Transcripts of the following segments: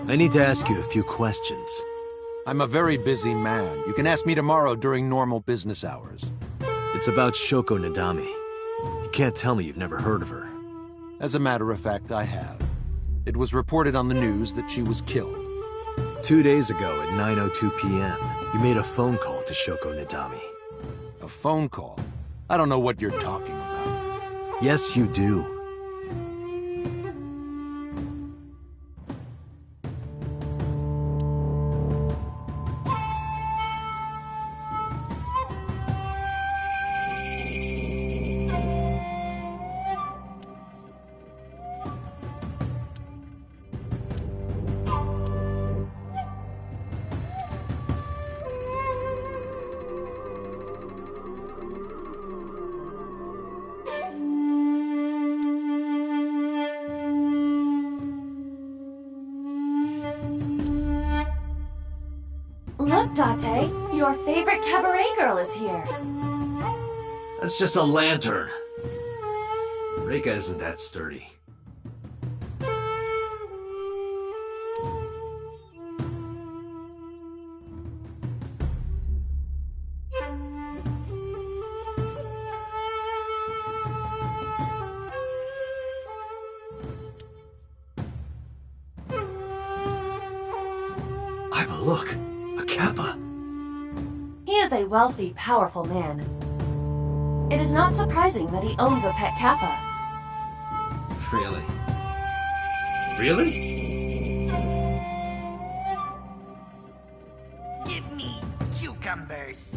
I need to ask you a few questions. I'm a very busy man. You can ask me tomorrow during normal business hours. It's about Shoko Nadami. You can't tell me you've never heard of her. As a matter of fact, I have. It was reported on the news that she was killed. 2 days ago at 9:02 p.m., you made a phone call to Shoko Nadami. A phone call? I don't know what you're talking about. Yes, you do. Look, Date, your favorite cabaret girl is here. That's just a lantern. Reika isn't that sturdy. Iva, look! A kappa! He is a wealthy, powerful man. It is not surprising that he owns a pet kappa. Really? Really? Give me cucumbers.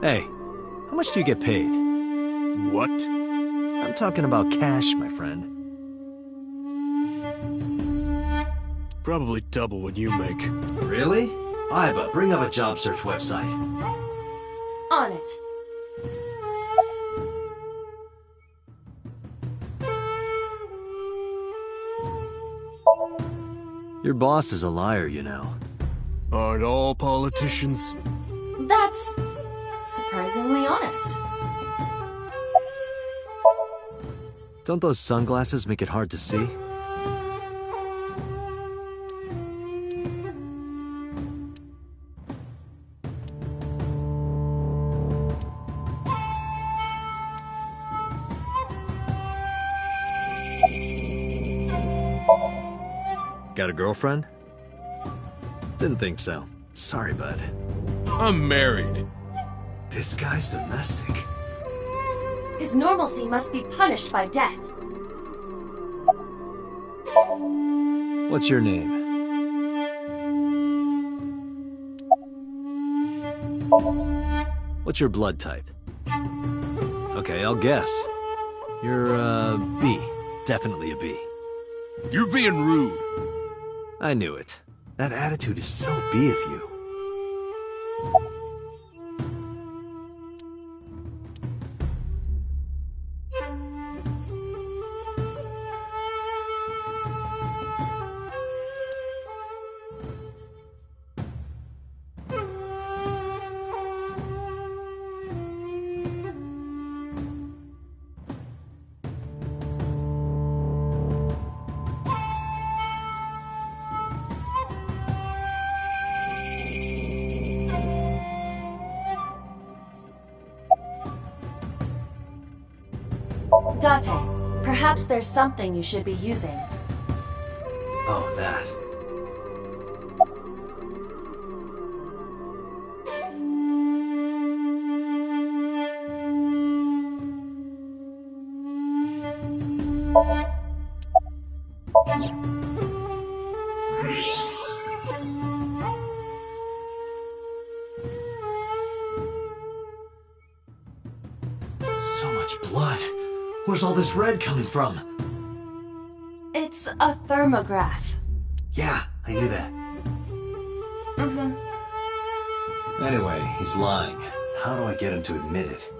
Hey, how much do you get paid? What? I'm talking about cash, my friend. Probably double what you make. Really? Iba, bring up a job search website. On it. Your boss is a liar, you know. Aren't all politicians? That's surprisingly honest. Don't those sunglasses make it hard to see? Got a girlfriend? Didn't think so. Sorry, bud. I'm married. This guy's domestic. His normalcy must be punished by death. What's your name? What's your blood type? Okay, I'll guess. You're, B. Definitely a B. You're being rude. I knew it. That attitude is so B of you. Perhaps there's something you should be using. Oh, that. So much blood. Where's all this red coming from? It's a thermograph. Yeah, I knew that. Anyway, he's lying. How do I get him to admit it?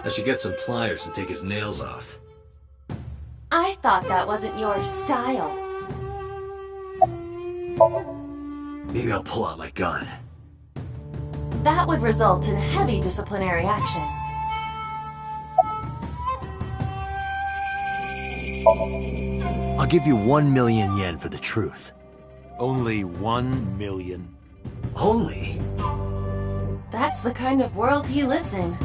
I should get some pliers and take his nails off. I thought that wasn't your style. Maybe I'll pull out my gun. That would result in heavy disciplinary action. I'll give you 1 million yen for the truth. Only 1 million. Only? That's the kind of world he lives in.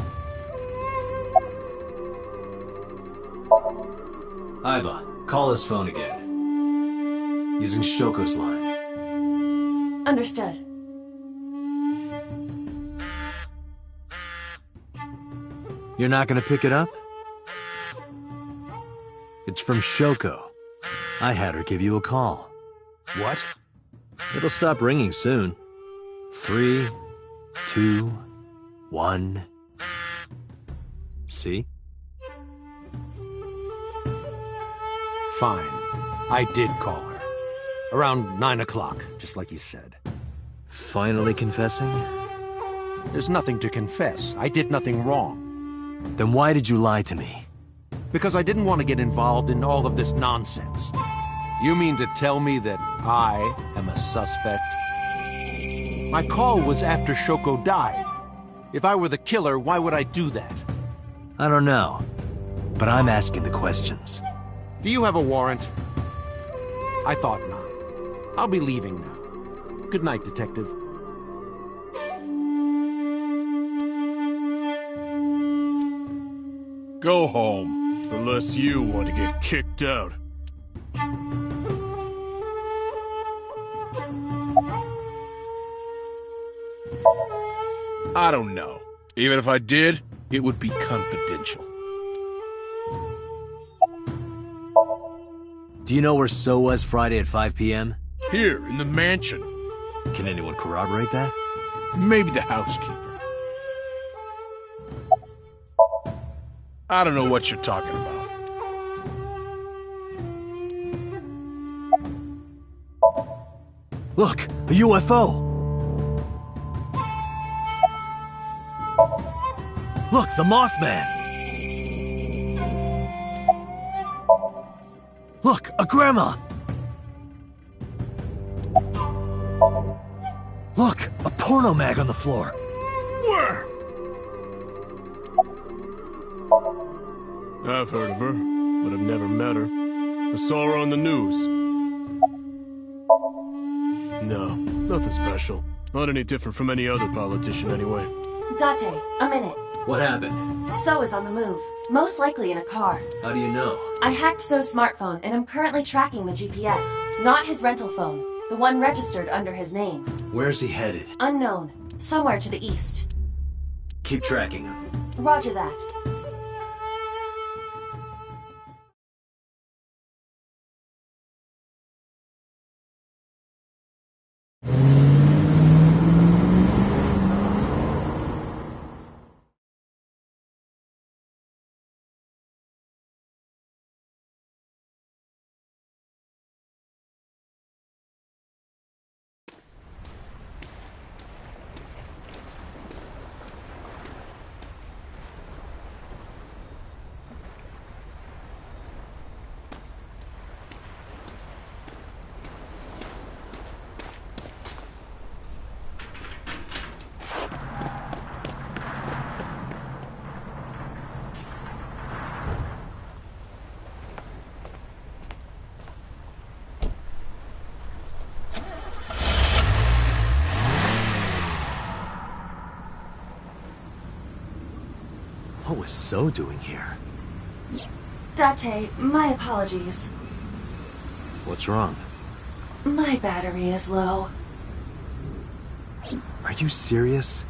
Aiba, call his phone again. Using Shoko's line. Understood. You're not gonna pick it up? It's from Shoko. I had her give you a call. What? It'll stop ringing soon. 3, 2, 1. See? Fine. I did call her. Around 9 o'clock, just like you said. Finally confessing? There's nothing to confess. I did nothing wrong. Then why did you lie to me? Because I didn't want to get involved in all of this nonsense. You mean to tell me that I am a suspect? My call was after Shoko died. If I were the killer, why would I do that? I don't know. But I'm asking the questions. Do you have a warrant? I thought not. I'll be leaving now. Good night, Detective. Go home, unless you want to get kicked out. I don't know. Even if I did, it would be confidential. Do you know where So was Friday at 5 p.m.? Here, in the mansion. Can anyone corroborate that? Maybe the housekeeper. I don't know what you're talking about. Look, a UFO! Look, the Mothman! Look, a grandma! Look, a porno mag on the floor. Where? I've heard of her, but I've never met her. I saw her on the news. No, nothing special. Not any different from any other politician, anyway. Date, a minute. What happened? So is on the move. Most likely in a car. How do you know? I hacked So's smartphone and I'm currently tracking the GPS. Not his rental phone. The one registered under his name. Where's he headed? Unknown. Somewhere to the east. Keep tracking him. Roger that. What was So doing here? Date, my apologies. What's wrong? My battery is low. Are you serious?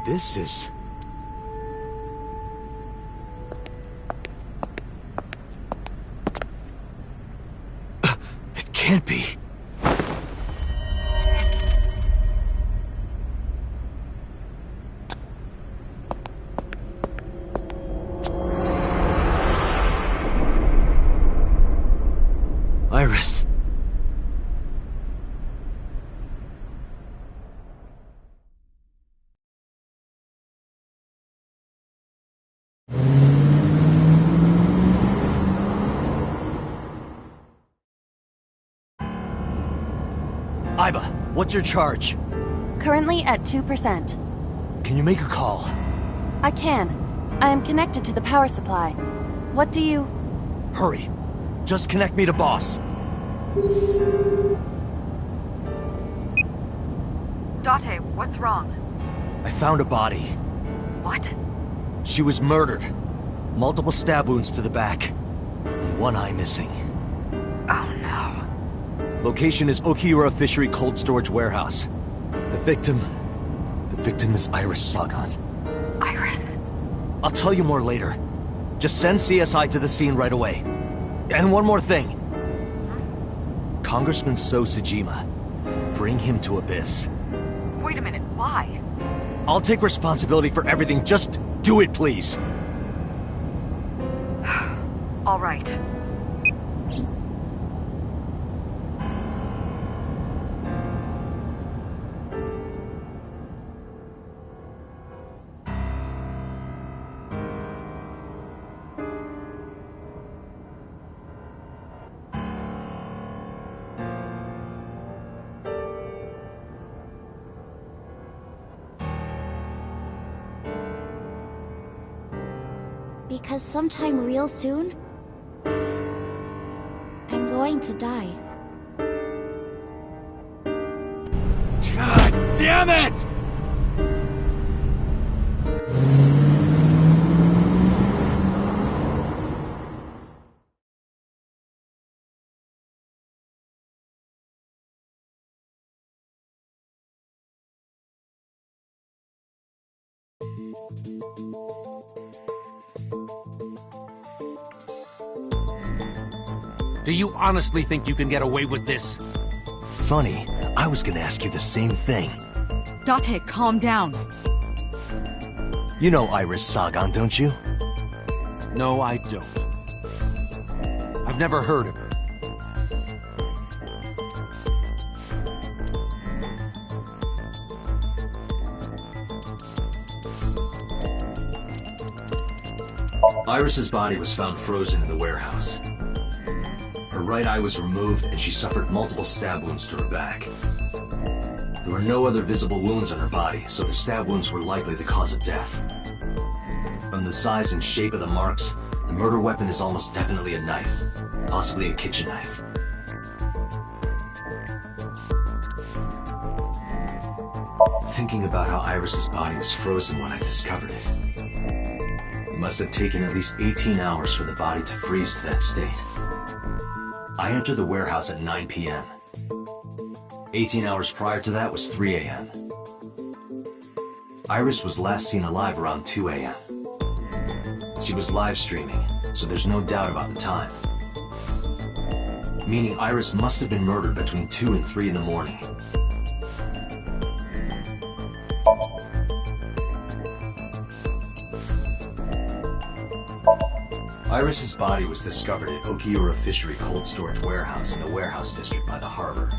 This is... It can't be. Iris. Iba, what's your charge? Currently at 2%. Can you make a call? I can. I am connected to the power supply. What do you... Hurry. Just connect me to boss. Date, what's wrong? I found a body. What? She was murdered. Multiple stab wounds to the back. And one eye missing. Oh no. Location is Okiura Fishery Cold Storage Warehouse. The victim is Iris Sagan. Iris? I'll tell you more later. Just send CSI to the scene right away. And one more thing. Congressman So Sejima. Bring him to Abyss. Wait a minute, why? I'll take responsibility for everything. Just do it, please. All right. Because sometime real soon, I'm going to die. God damn it! Do you honestly think you can get away with this? Funny, I was gonna ask you the same thing. Date, calm down. You know Iris Sagan, don't you? No, I don't. I've never heard of her. Iris's body was found frozen in the warehouse. Her right eye was removed and she suffered multiple stab wounds to her back. There were no other visible wounds on her body, so the stab wounds were likely the cause of death. From the size and shape of the marks, the murder weapon is almost definitely a knife, possibly a kitchen knife. Thinking about how Iris's body was frozen when I discovered it, it must have taken at least 18 hours for the body to freeze to that state. I entered the warehouse at 9 p.m. 18 hours prior to that was 3 a.m. Iris was last seen alive around 2 a.m. She was live streaming, so there's no doubt about the time. meaning Iris must have been murdered between 2 and 3 in the morning. Iris's body was discovered at Okiura Fishery Cold Storage Warehouse in the warehouse district by the harbor.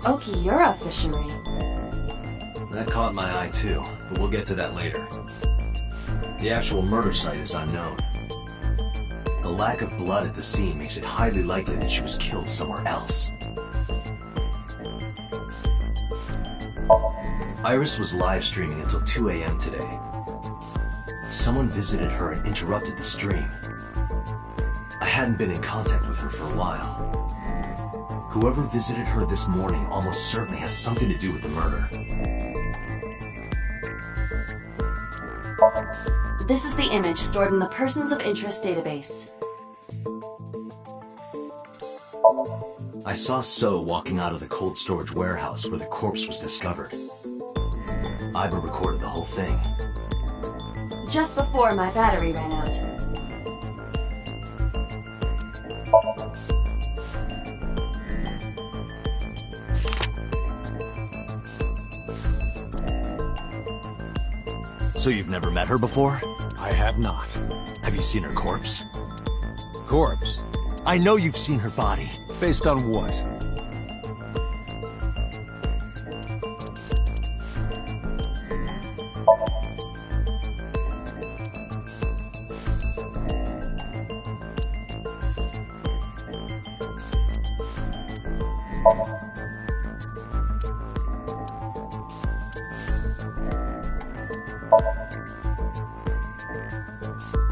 Okiura Fishery? That caught my eye too, but we'll get to that later. The actual murder site is unknown. The lack of blood at the scene makes it highly likely that she was killed somewhere else. Iris was live streaming until 2 a.m. today. Someone visited her and interrupted the stream. I hadn't been in contact with her for a while. Whoever visited her this morning almost certainly has something to do with the murder. This is the image stored in the Persons of Interest database. I saw So walking out of the cold storage warehouse where the corpse was discovered. Iba recorded the whole thing. Just before my battery ran out. So you've never met her before? I have not. Have you seen her corpse? Corpse? I know you've seen her body. Based on what?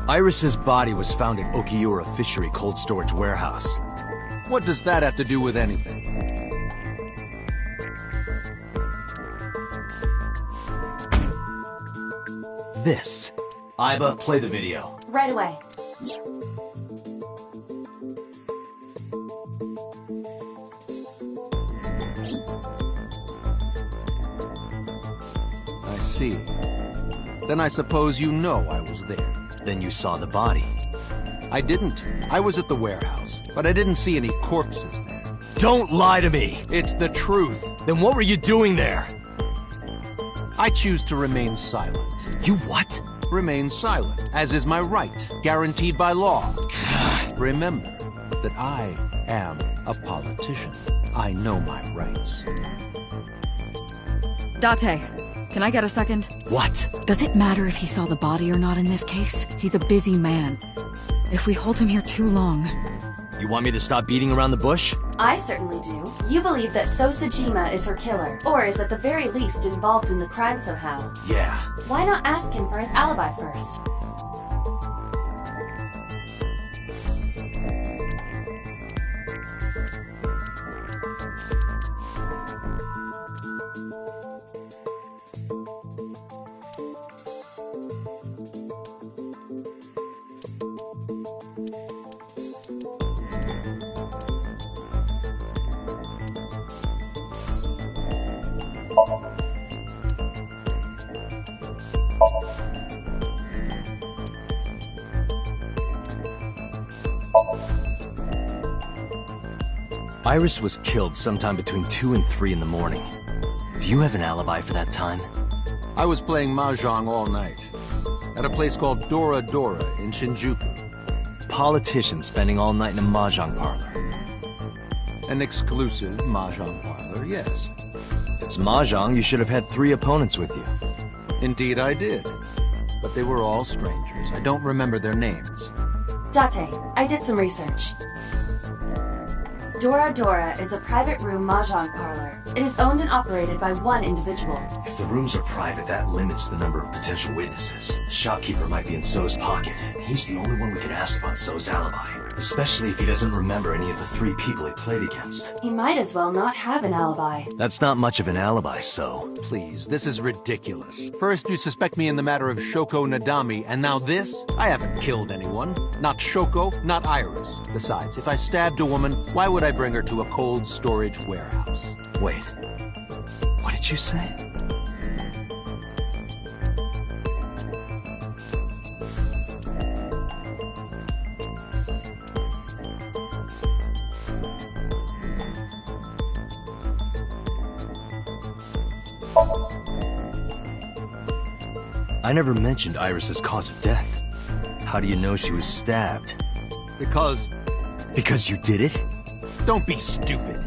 Iris's body was found at Okiura Fishery Cold Storage Warehouse. What does that have to do with anything? This. Iba, play the video. Right away. I see. Then I suppose you know I was there. Then you saw the body. I didn't. I was at the warehouse, but I didn't see any corpses there. Don't lie to me! It's the truth. Then what were you doing there? I choose to remain silent. You what? Remain silent, as is my right, guaranteed by law. Remember that I am a politician. I know my rights. Date, can I get a second? What? Does it matter if he saw the body or not in this case? He's a busy man. If we hold him here too long... You want me to stop beating around the bush? I certainly do. You believe that So Sajima is her killer, or is at the very least involved in the crime somehow. Yeah. Why not ask him for his alibi first? Iris was killed sometime between 2 and 3 in the morning. Do you have an alibi for that time? I was playing Mahjong all night. At a place called Dora Dora in Shinjuku. Politician spending all night in a Mahjong parlor. An exclusive Mahjong parlor, yes. If it's Mahjong, you should have had 3 opponents with you. Indeed I did. But they were all strangers. I don't remember their names. Date, I did some research. Dora Dora is a private room mahjong parlor. It is owned and operated by one individual. If the rooms are private, that limits the number of potential witnesses. The shopkeeper might be in So's pocket. He's the only one we can ask about So's alibi. Especially if he doesn't remember any of the 3 people he played against. He might as well not have an alibi. That's not much of an alibi, So. Please, this is ridiculous. First you suspect me in the matter of Shoko Nadami, and now this? I haven't killed anyone. Not Shoko, not Iris. Besides, if I stabbed a woman, why would I bring her to a cold storage warehouse? Wait. What did you say? I never mentioned Iris's cause of death. How do you know she was stabbed? Because... Because you did it? Don't be stupid.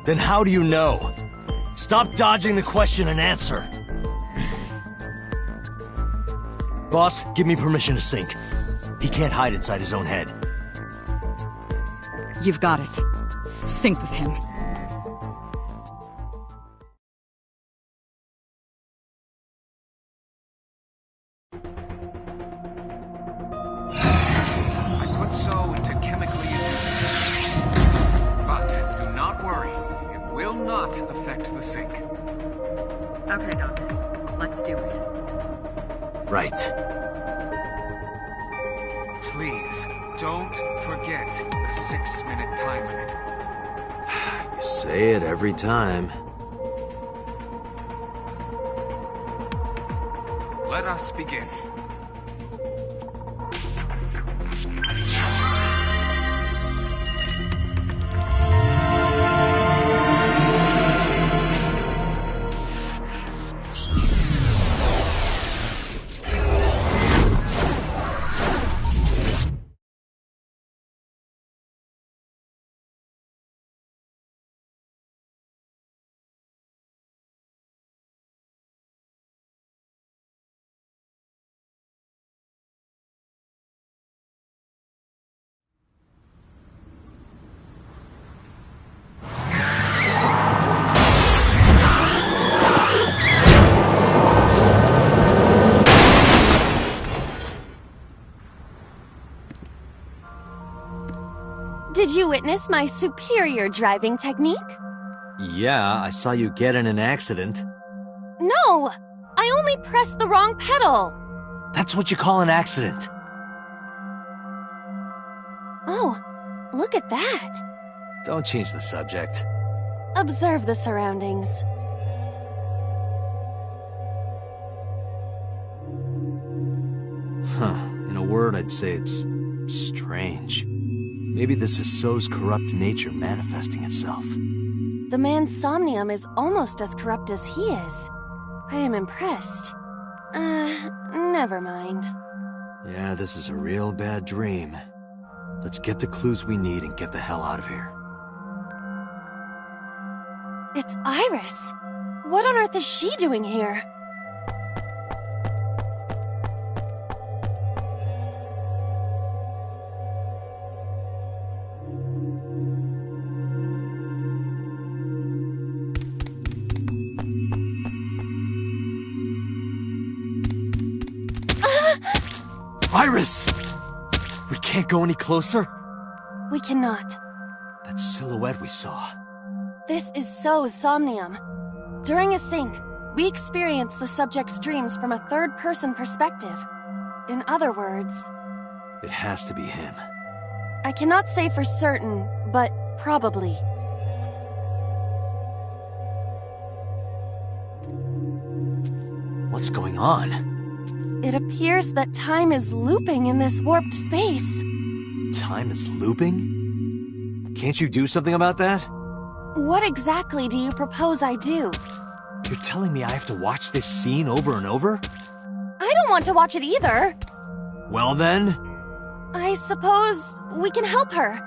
Then how do you know? Stop dodging the question and answer. Boss, give me permission to sink. He can't hide inside his own head. You've got it. Sync with him. I put so into chemically induced. But do not worry, it will not affect the sink. Okay, Doctor. Let's do it. Right. Please, don't forget the 6-minute time limit. You say it every time. Let us begin. Did you witness my superior driving technique? Yeah, I saw you get in an accident. No! I only pressed the wrong pedal! That's what you call an accident. Oh, look at that! Don't change the subject. Observe the surroundings. Huh. In a word, I'd say it's strange. Maybe this is So's corrupt nature manifesting itself. The man Somnium is almost as corrupt as he is. I am impressed. Never mind. Yeah, this is a real bad dream. Let's get the clues we need and get the hell out of here. It's Iris. What on earth is she doing here? Iris! We can't go any closer? We cannot. That silhouette we saw. This is So's Somnium. During a sync, we experience the subject's dreams from a third-person perspective. In other words... It has to be him. I cannot say for certain, but probably. What's going on? It appears that time is looping in this warped space. Time is looping? Can't you do something about that? What exactly do you propose I do? You're telling me I have to watch this scene over and over? I don't want to watch it either. Well then... I suppose we can help her.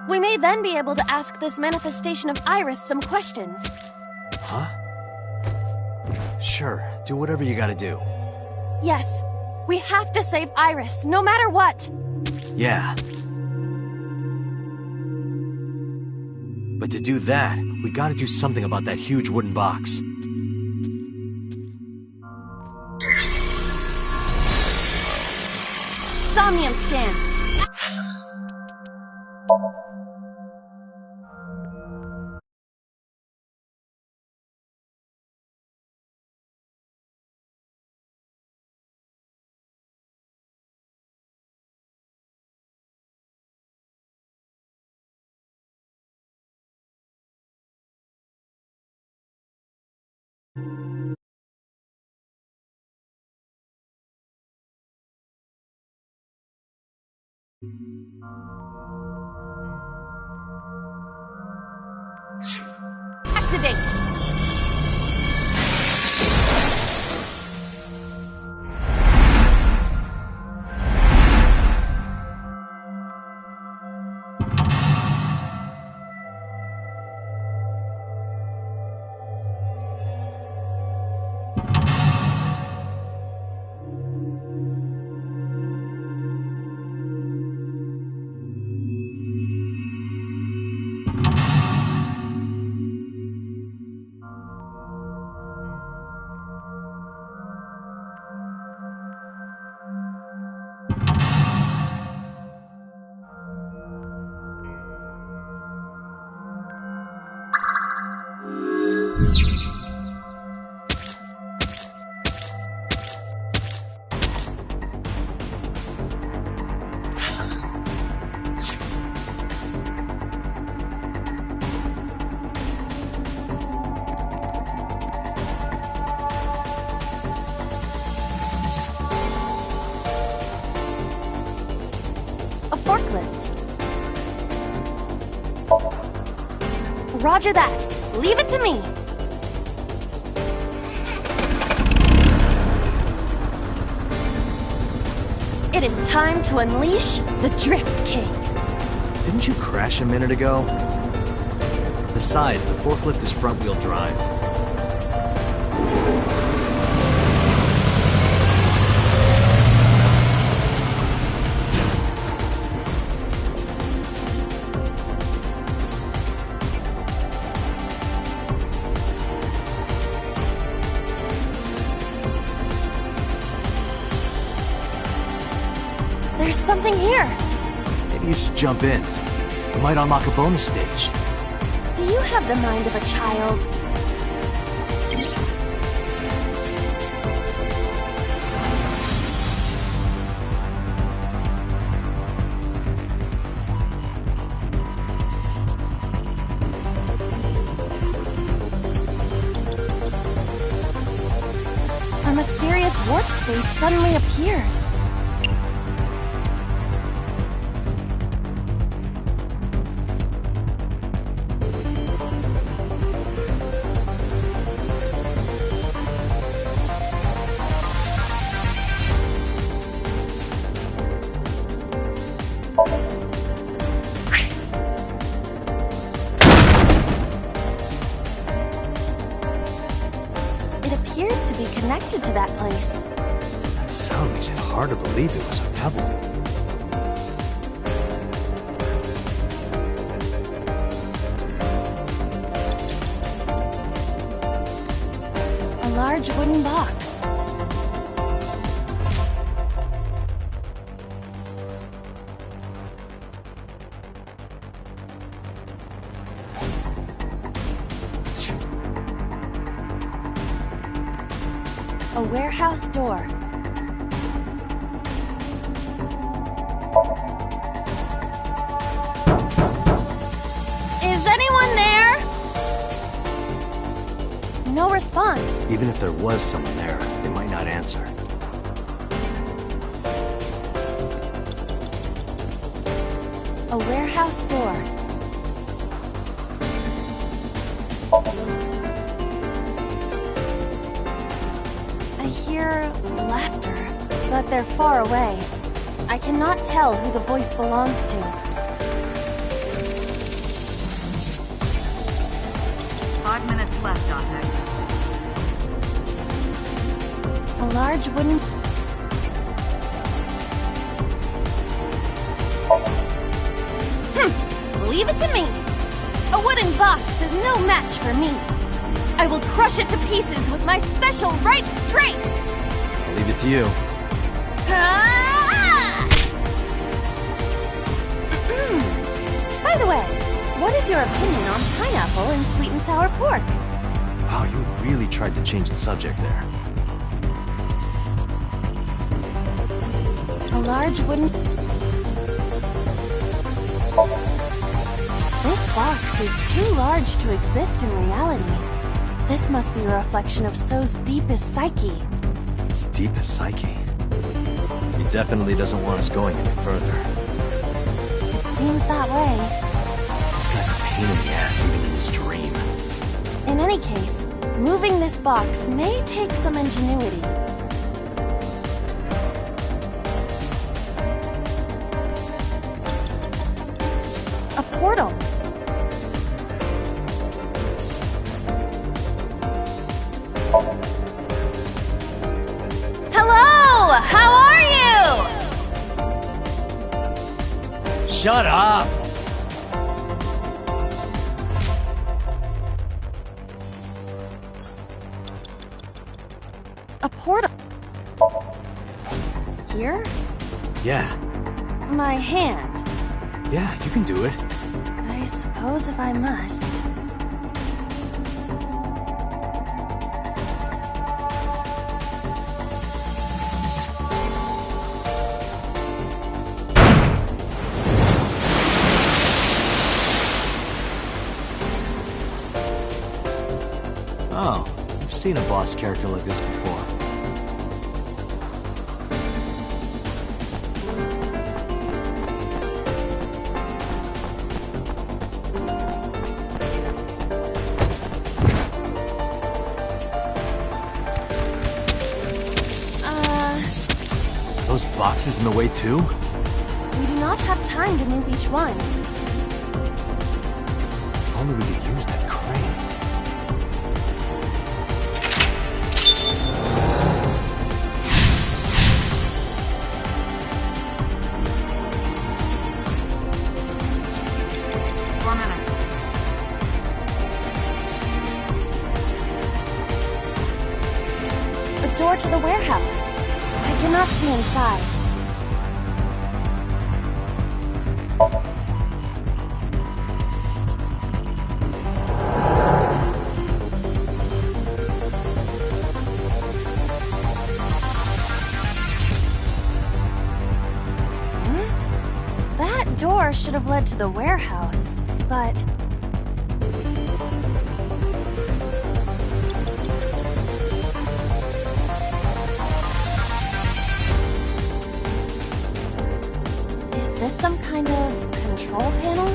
We may then be able to ask this manifestation of Iris some questions. Huh? Sure, do whatever you gotta do. Yes, we have to save Iris, no matter what. Yeah. But to do that, we gotta do something about that huge wooden box. Somnium scan. Activate! forklift. Roger that. Leave it to me. It is time to unleash the Drift King. Didn't you crash a minute ago? Besides, the forklift is front-wheel drive. There's something here. Maybe you should jump in. It might unlock a bonus stage. Do you have the mind of a child? A mysterious warp space suddenly appeared. It appears to be connected to that place. That sound makes it hard to believe it was a pebble. A large wooden box. A warehouse door. Is anyone there? No response. Even if there was someone there, they might not answer. A warehouse door. I hear laughter, but they're far away. I cannot tell who the voice belongs to. 5 minutes left, Dante. A large wooden... Leave it to me! A wooden box is no match for me. I will crush it to pieces with my special right straight! I'll leave it to you. Ah! By the way, what is your opinion on pineapple and sweet and sour pork? Wow, you really tried to change the subject there. A large wooden... This box is too large to exist in reality. This must be a reflection of So's deepest psyche. His deepest psyche? He definitely doesn't want us going any further. It seems that way. This guy's a pain in the ass even in his dream. In any case, moving this box may take some ingenuity. A portal. Hello! How are you? Shut up! A portal. Here? Yeah. My hand. Yeah, you can do it. I suppose if I must. Oh, I've seen a boss character like this before. boxes in the way too? We do not have time to move each one. If only we could use that crane. 4 minutes. The door to the warehouse. I cannot see inside. That door should have led to the warehouse, but... Is this some kind of control panel?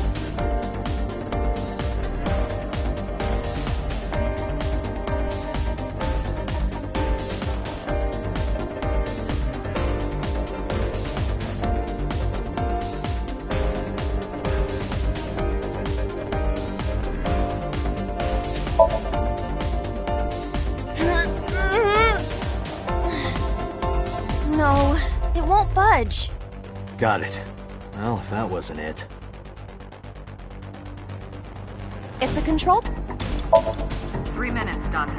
No, it won't budge. Got it. Well, if that wasn't it. It's a control... 3 minutes, Date.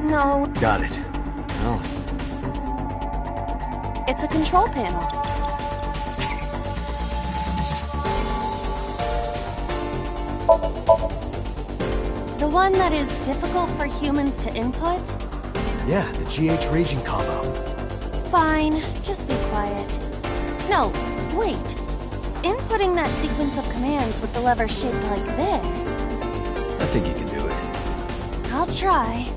No, Got it. Well, it's a control panel. The one that is difficult for humans to input? yeah, the GH raging combo. Fine, just be quiet. No, wait. Inputting that sequence of commands with the lever shaped like this. I think you can do it. I'll try.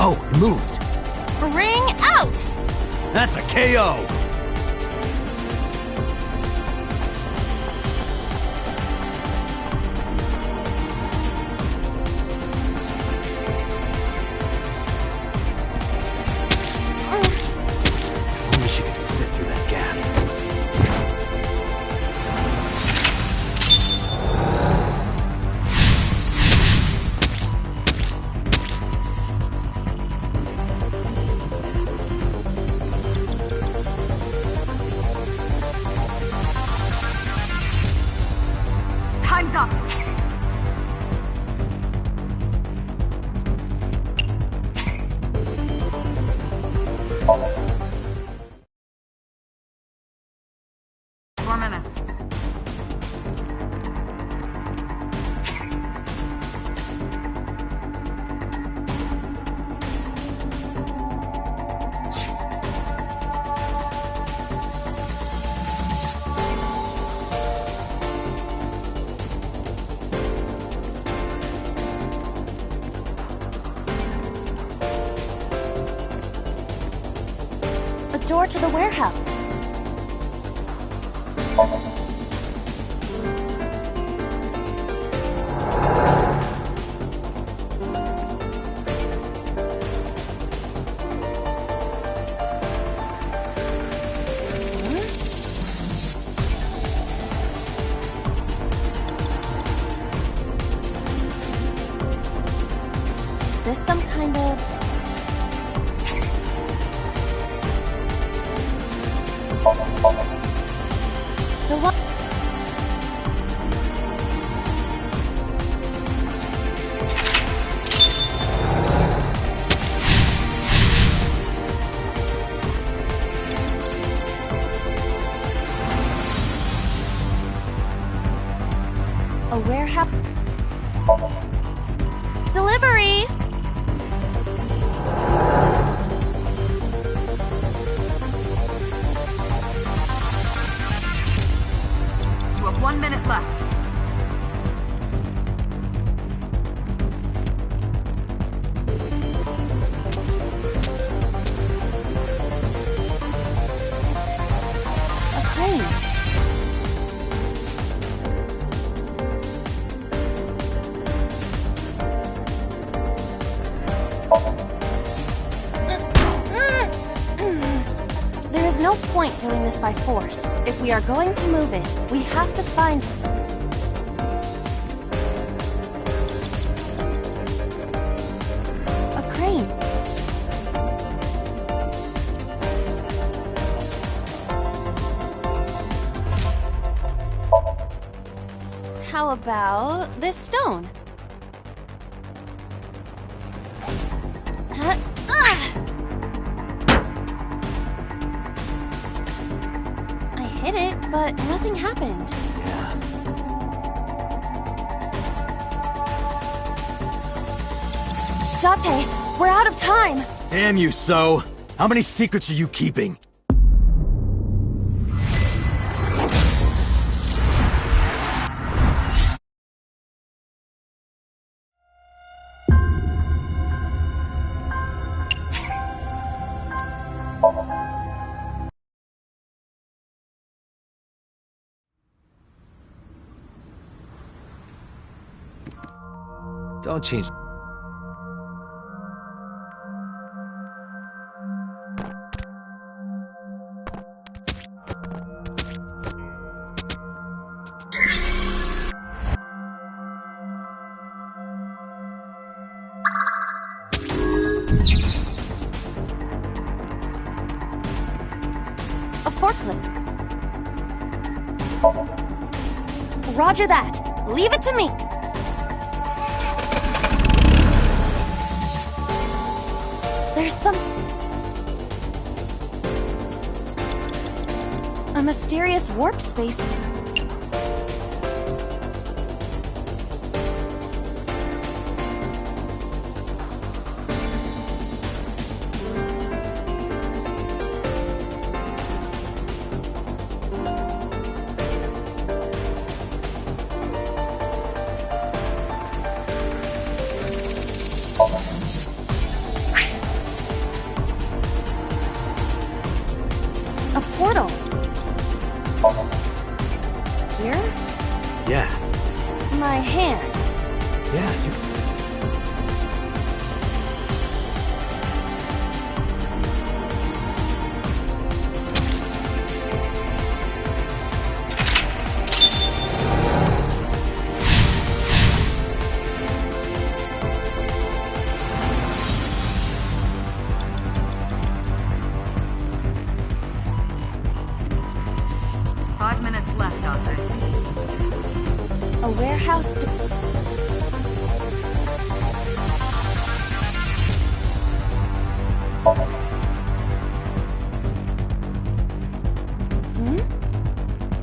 Oh, it moved. Ring out! That's a KO! If only she could fit through that gap. Time's up. Four minutes. A door to the warehouse. Is this some kind of... The one... A warehouse... Delivery! You have 1 minute left. no point doing this by force. If we are going to move it, we have to find... a crane. How about this stone? Huh? I hit it, but nothing happened. Yeah. Date, we're out of time! Damn you, So! How many secrets are you keeping? Don't change. A forklift. Roger that. Leave it to me. There's some... a mysterious warp space. A portal. Here? Yeah. My hand. Yeah, you... Left, Dante. A warehouse.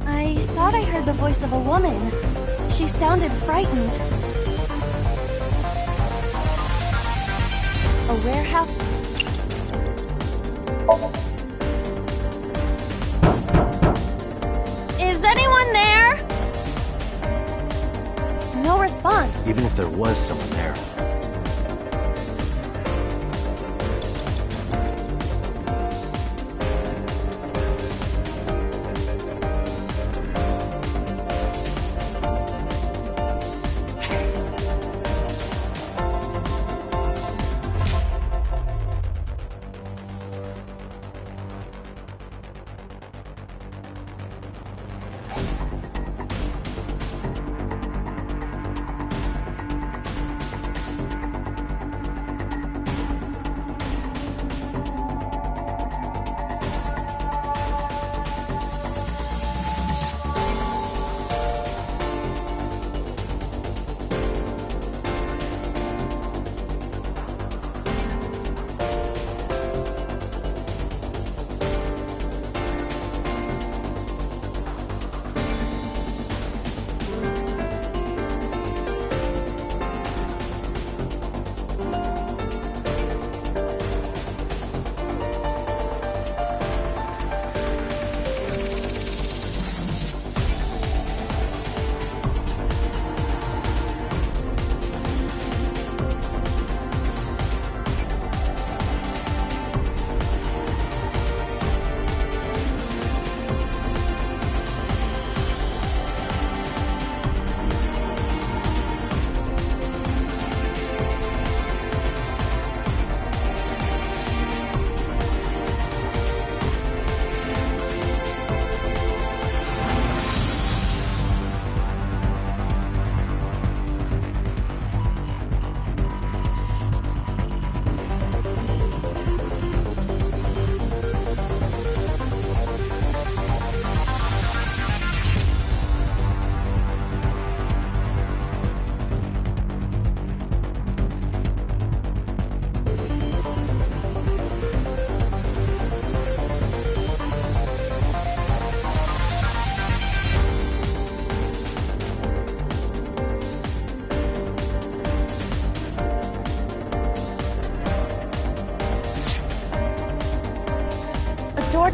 I thought I heard the voice of a woman. She sounded frightened. A warehouse. Is anyone there? No response. Even if there was someone there.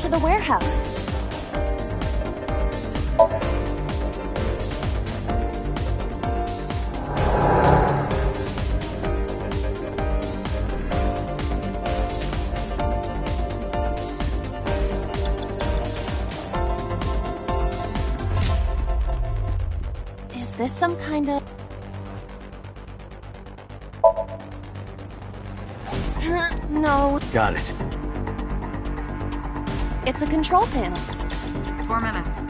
to the warehouse. Is this some kind of... No. Got it. It's a control pin. 4 minutes.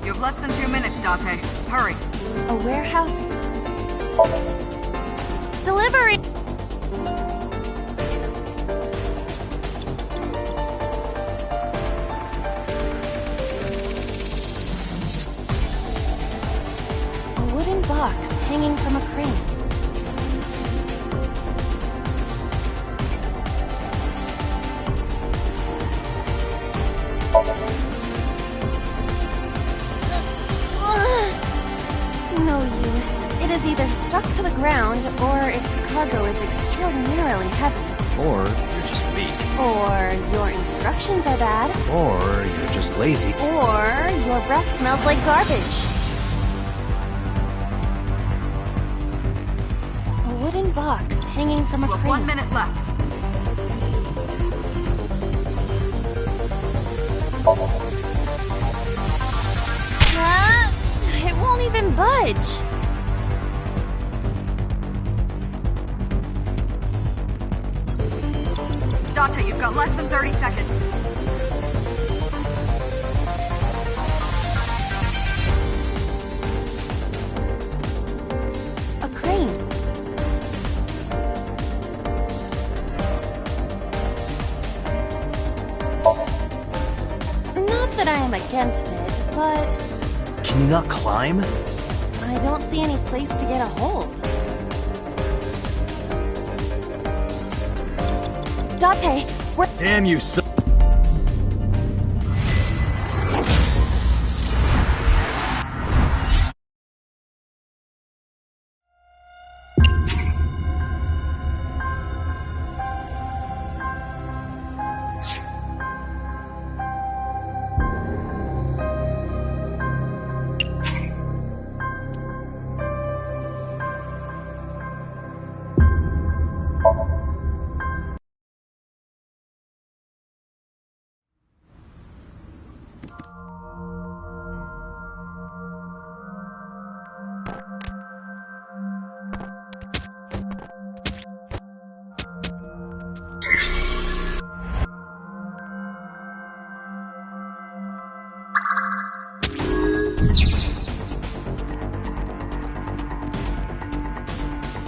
You have less than 2 minutes, Date. Hurry. A warehouse... Delivery! A wooden box hanging from a crane. No use. It is either stuck to the ground, or its cargo is extraordinarily heavy. Or you're just weak. Or your instructions are bad. Or you're just lazy. Or your breath smells like garbage. A wooden box hanging from a You have crane. 1 minute left. It won't even budge. Date, you've got less than 30 seconds. A crane. Not that I am against it, but Can you not climb? I don't see any place to get a hold. Date, we're... Damn you, son.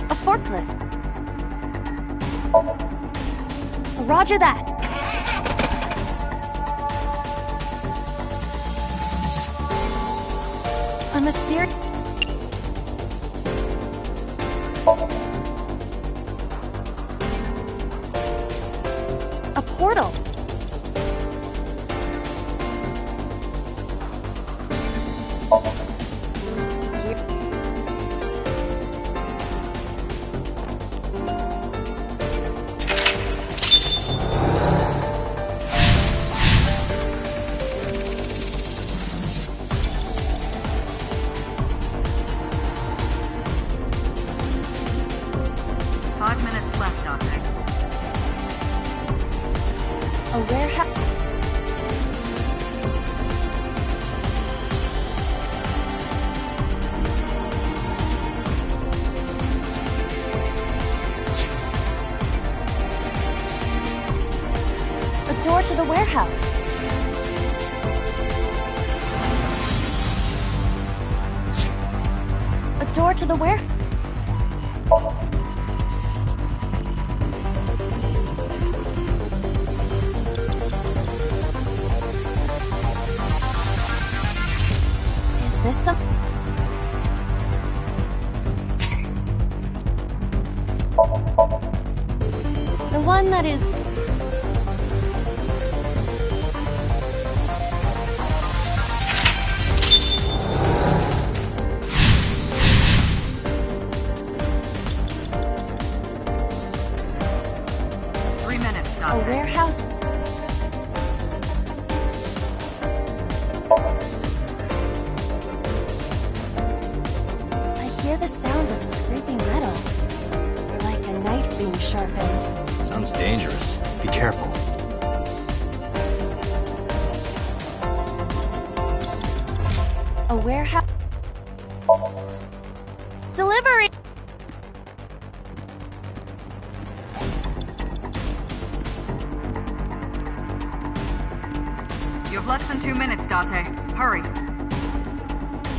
A forklift. Roger that. A mysterious... A portal. A warehouse. A door to the warehouse. A door to the warehouse. Is this some... The one that is... Dante. A warehouse? I hear the sound of scraping metal. Like a knife being sharpened. Sounds dangerous. Be careful. A warehouse... Delivery! You have less than 2 minutes, Dante. Hurry.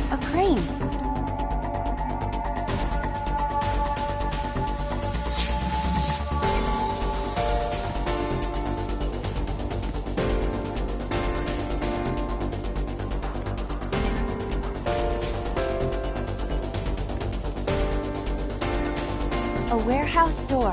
A crane. A warehouse door.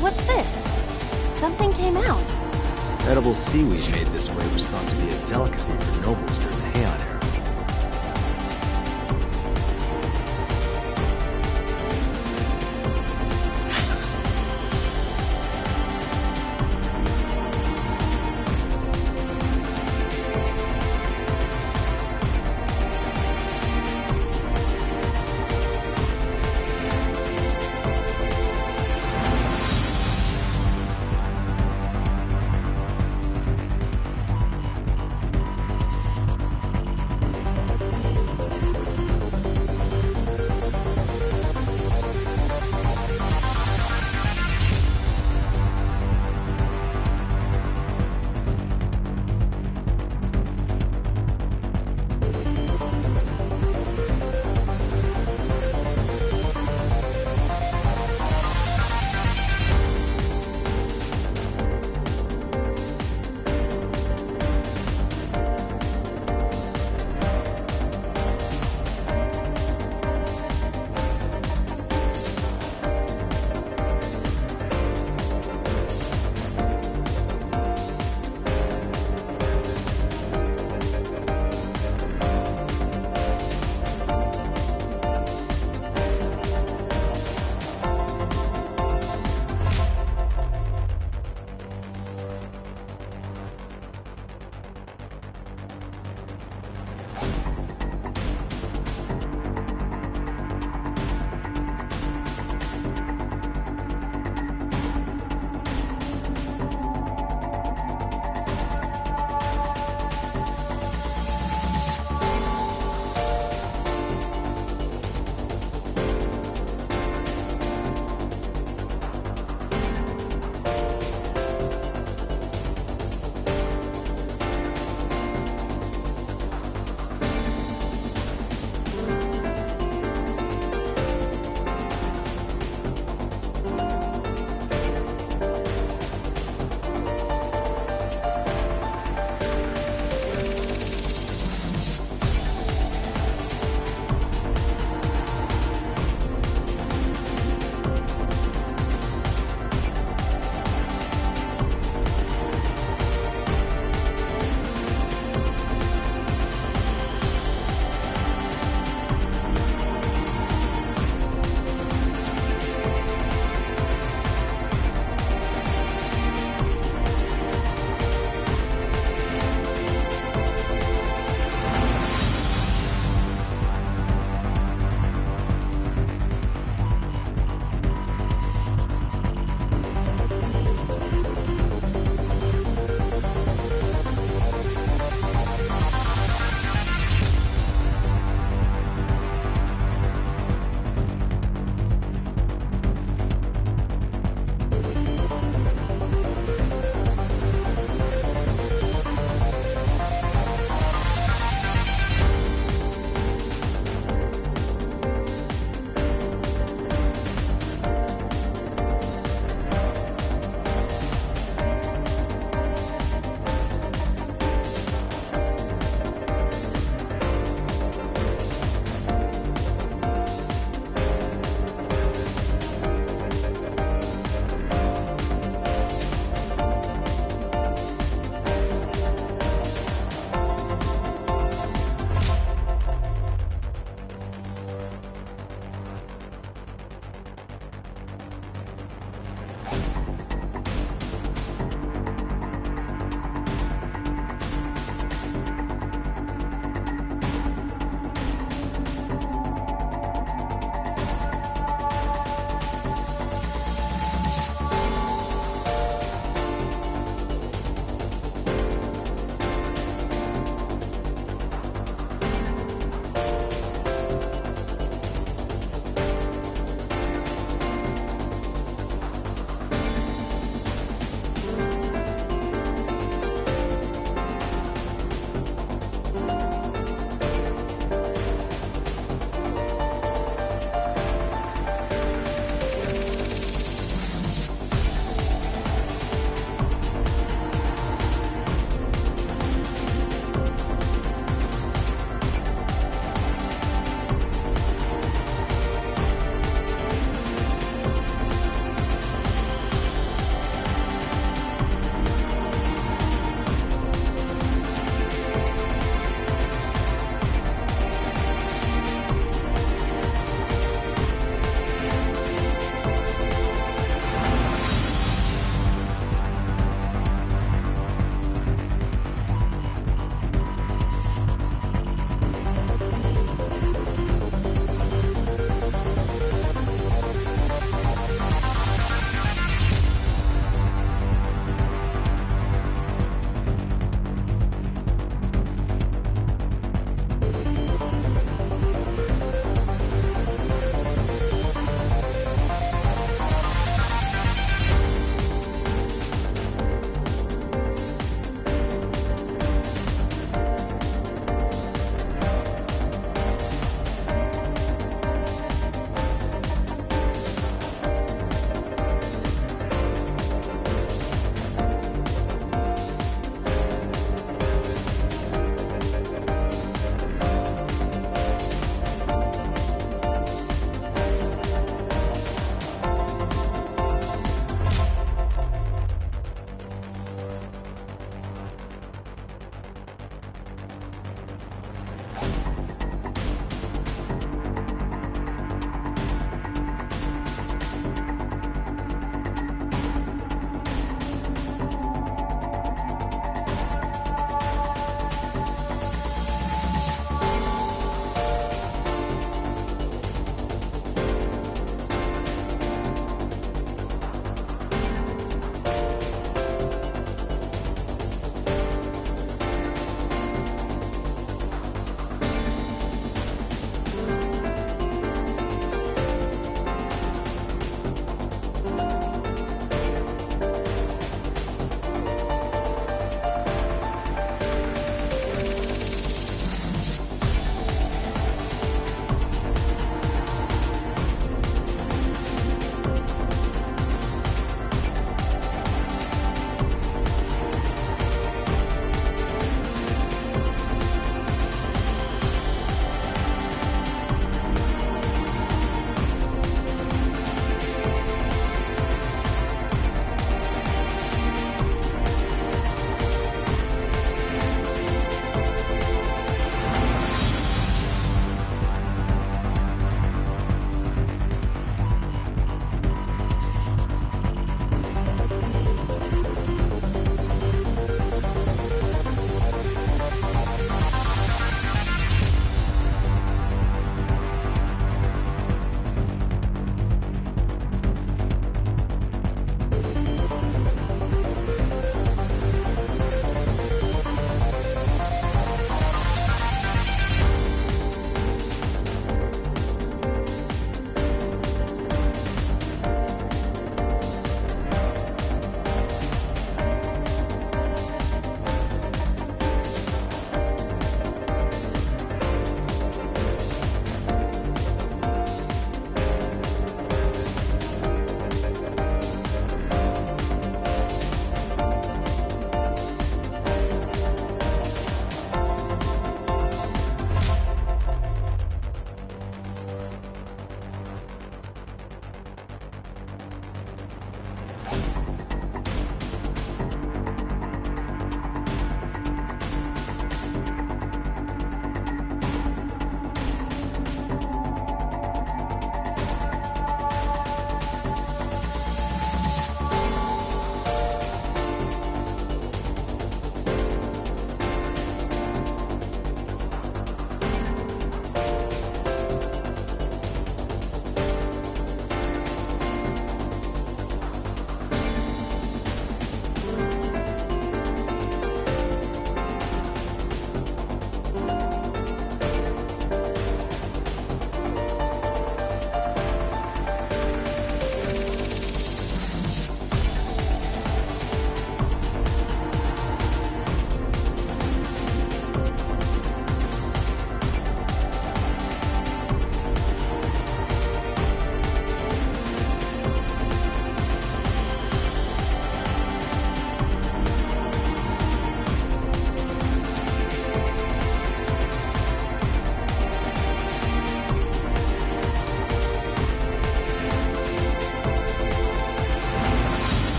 What's this? Something came out. Edible seaweed made this way was thought to be a delicacy for nobles during the Heian era.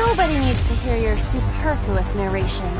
Nobody needs to hear your superfluous narration.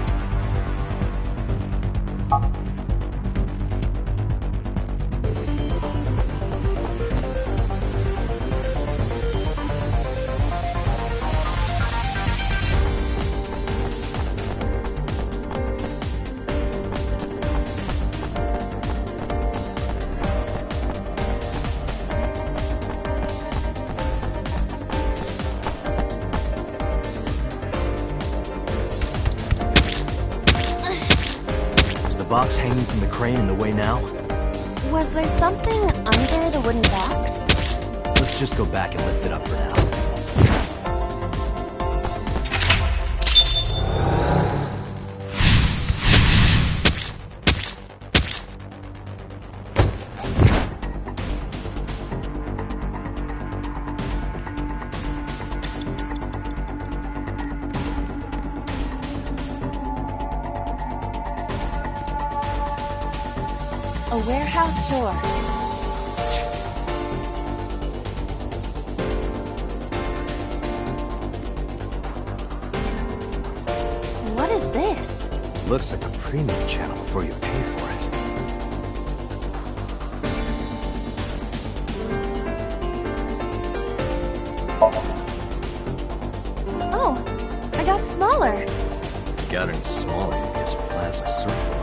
Box hanging from the crane in the way now? Was there something under the wooden box? Let's just go back and lift it up for now. A warehouse door. What is this? Looks like a premium channel before you pay for it. Oh, I got smaller. If you got any smaller, you guess flat as a surfboard.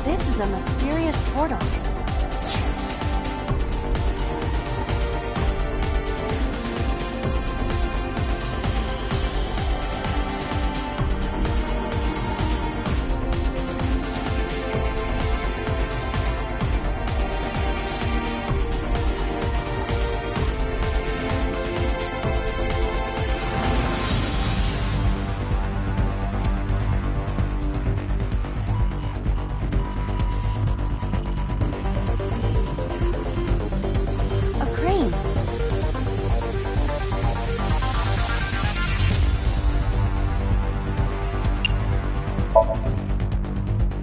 This is a mysterious portal.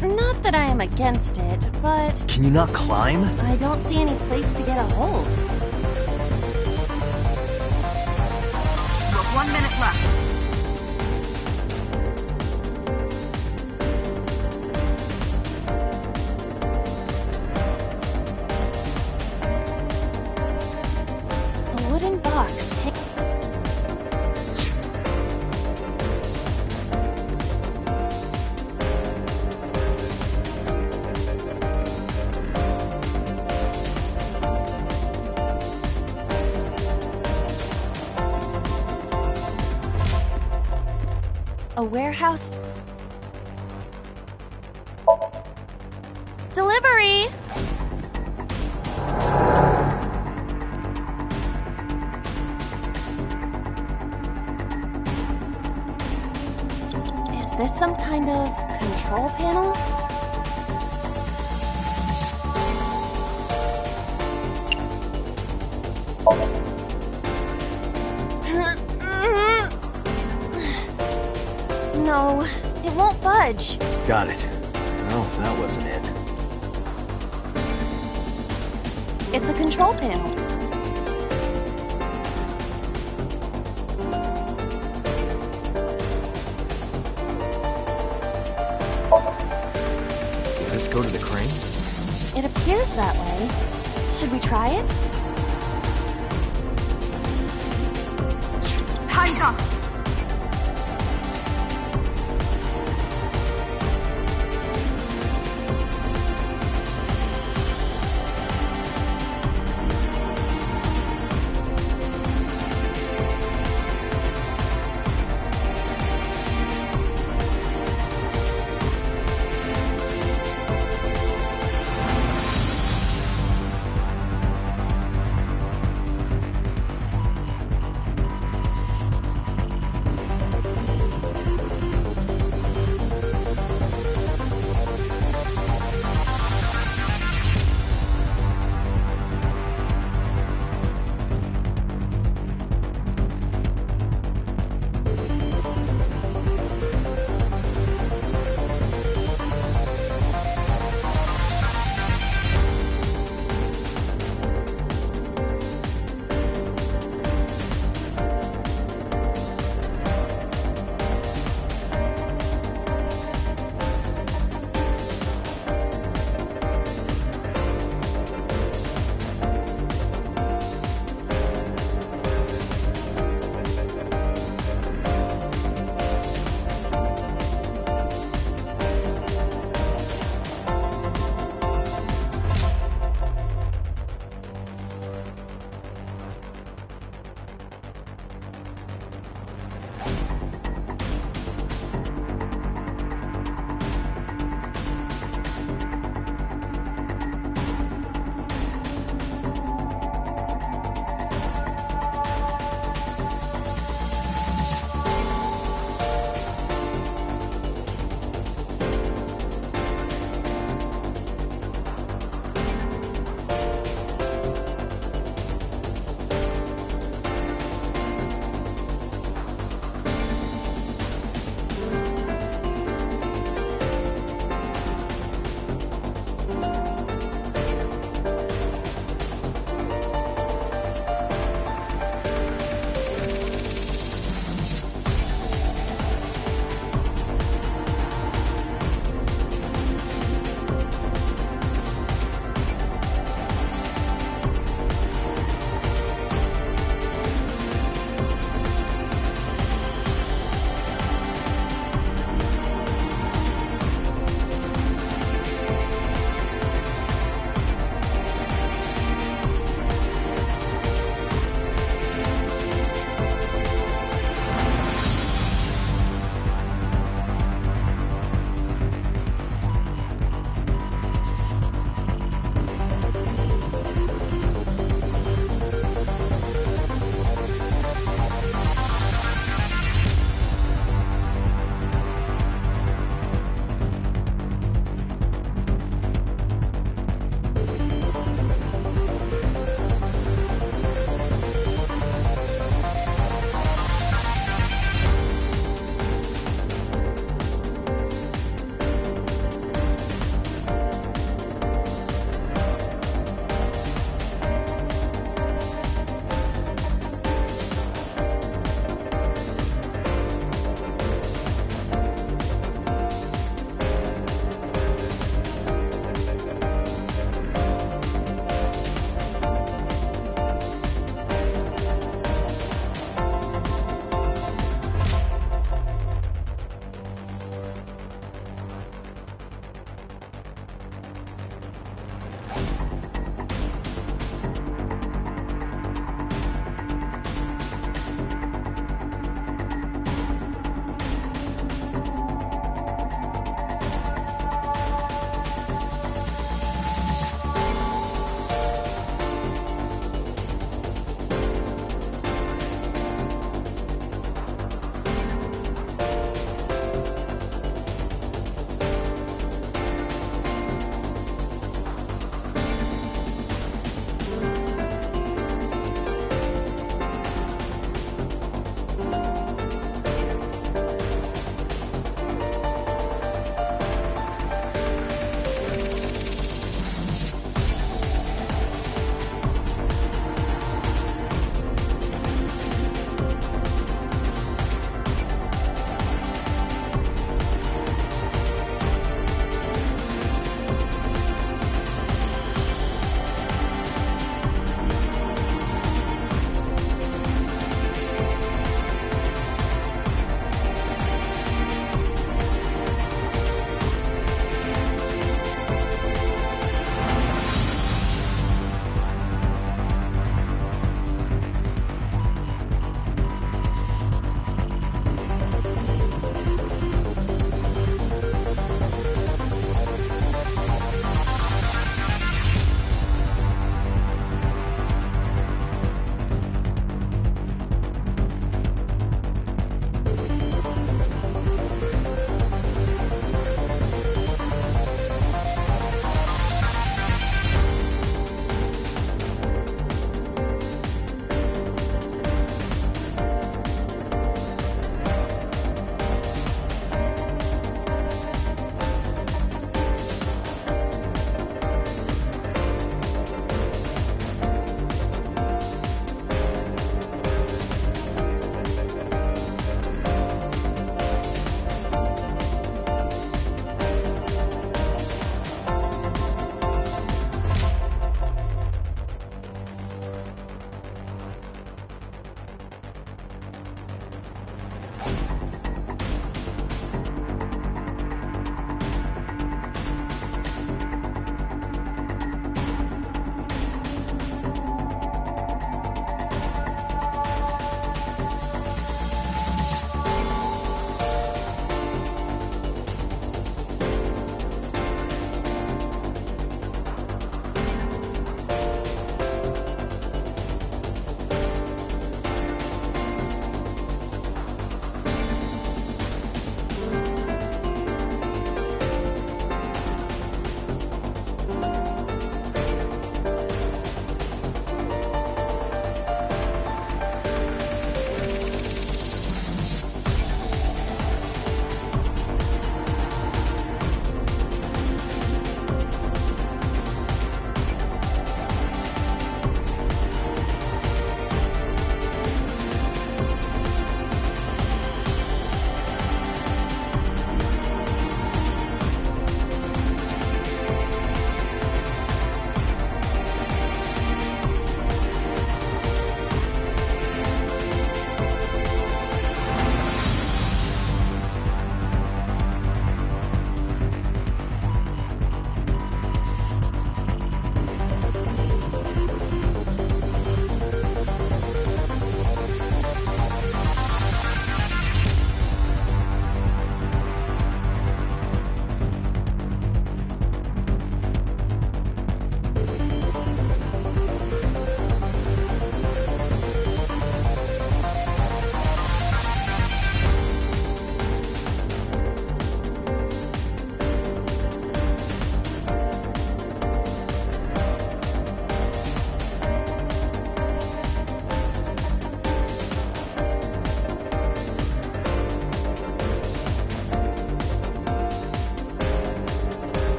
Not that I am against it, but... Can you not climb? I don't see any place to get a hold. You have 1 minute left. A wooden box. A warehouse... Delivery! Is this some kind of control panel? No, it won't budge. Got it. Well, that wasn't it. It's a control panel. Does this go to the crane? It appears that way. Should we try it? Time's up.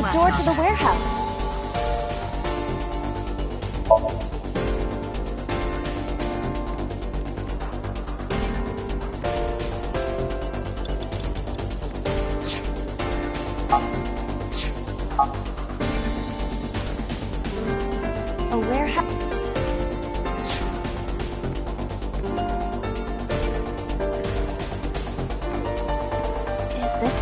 left, door to the Doctor. warehouse. A warehouse. Is this?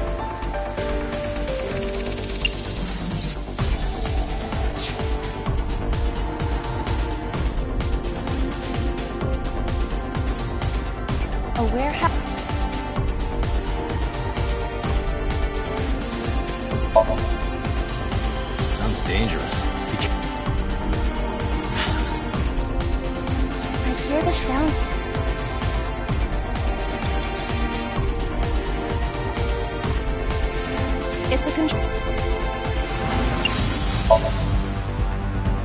A warehouse. Sounds dangerous. I hear the sound. It's a control.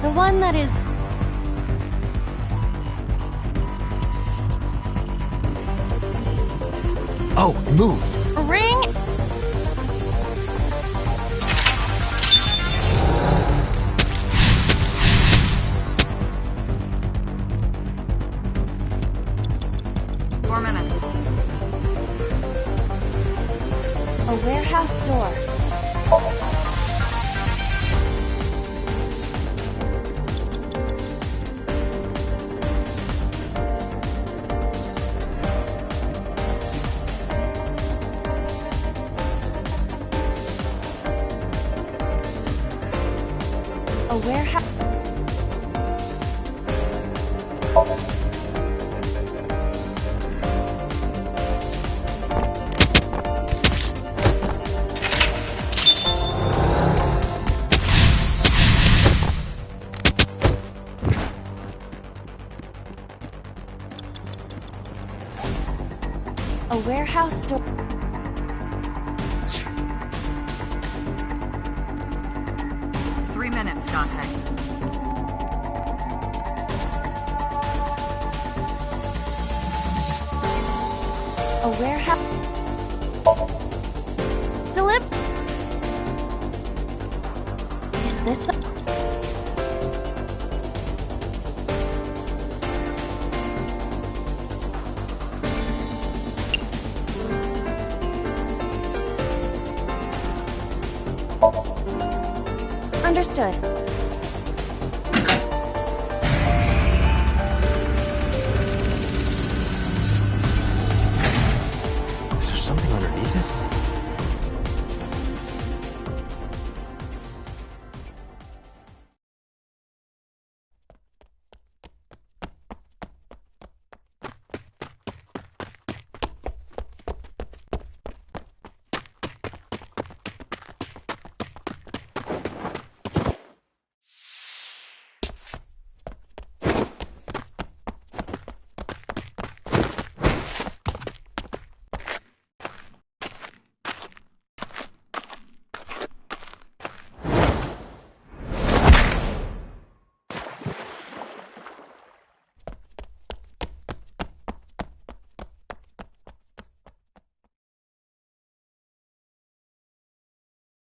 The one that is. Oh, it moved. Ring. Four minutes. A warehouse door. A warehouse. A warehouse door. Three minutes, Dante. A warehouse. Is this? Understood. Is there something underneath it?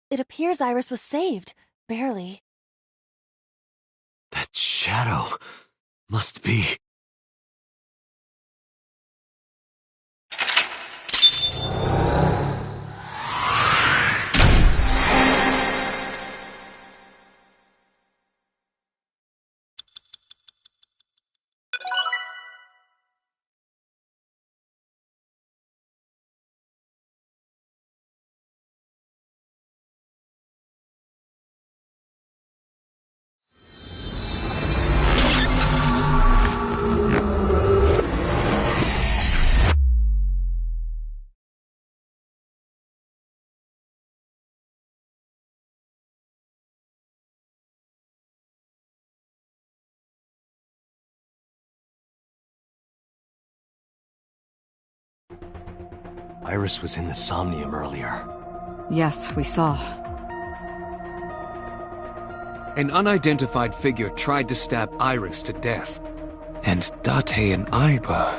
It appears Iris was saved. Barely. That shadow must be... Iris was in the Somnium earlier. Yes, we saw. An unidentified figure tried to stab Iris to death. And Date and Aiba...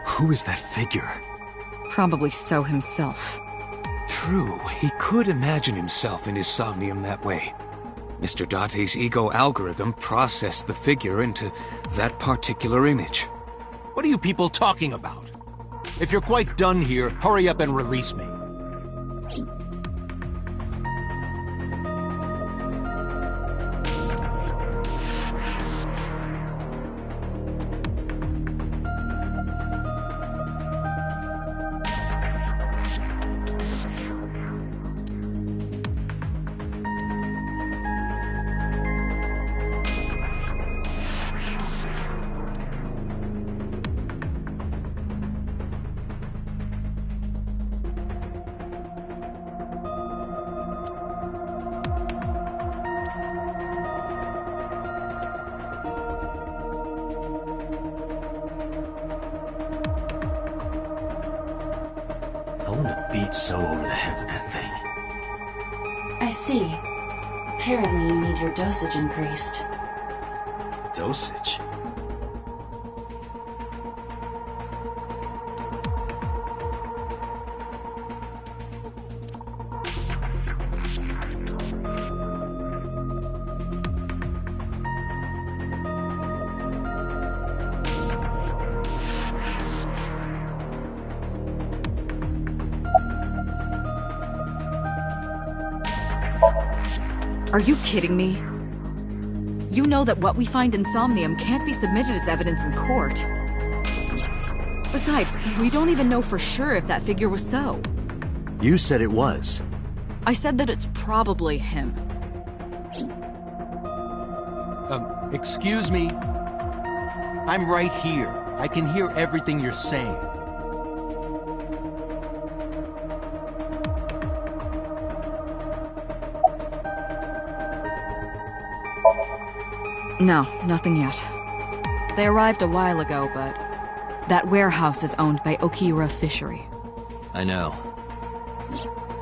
Who is that figure? Probably So himself. True, he could imagine himself in his somnium that way. Mr. Date's ego algorithm processed the figure into that particular image. What are you people talking about? If you're quite done here, hurry up and release me. I want to beat So over the head with that thing. I see. Apparently you need your dosage increased. Dosage? Are you kidding me? You know that what we find in Somnium can't be submitted as evidence in court. Besides, we don't even know for sure if that figure was So. You said it was. I said that it's probably him. Excuse me? I'm right here. I can hear everything you're saying. No, nothing yet. They arrived a while ago, but that warehouse is owned by Okiura Fishery. I know.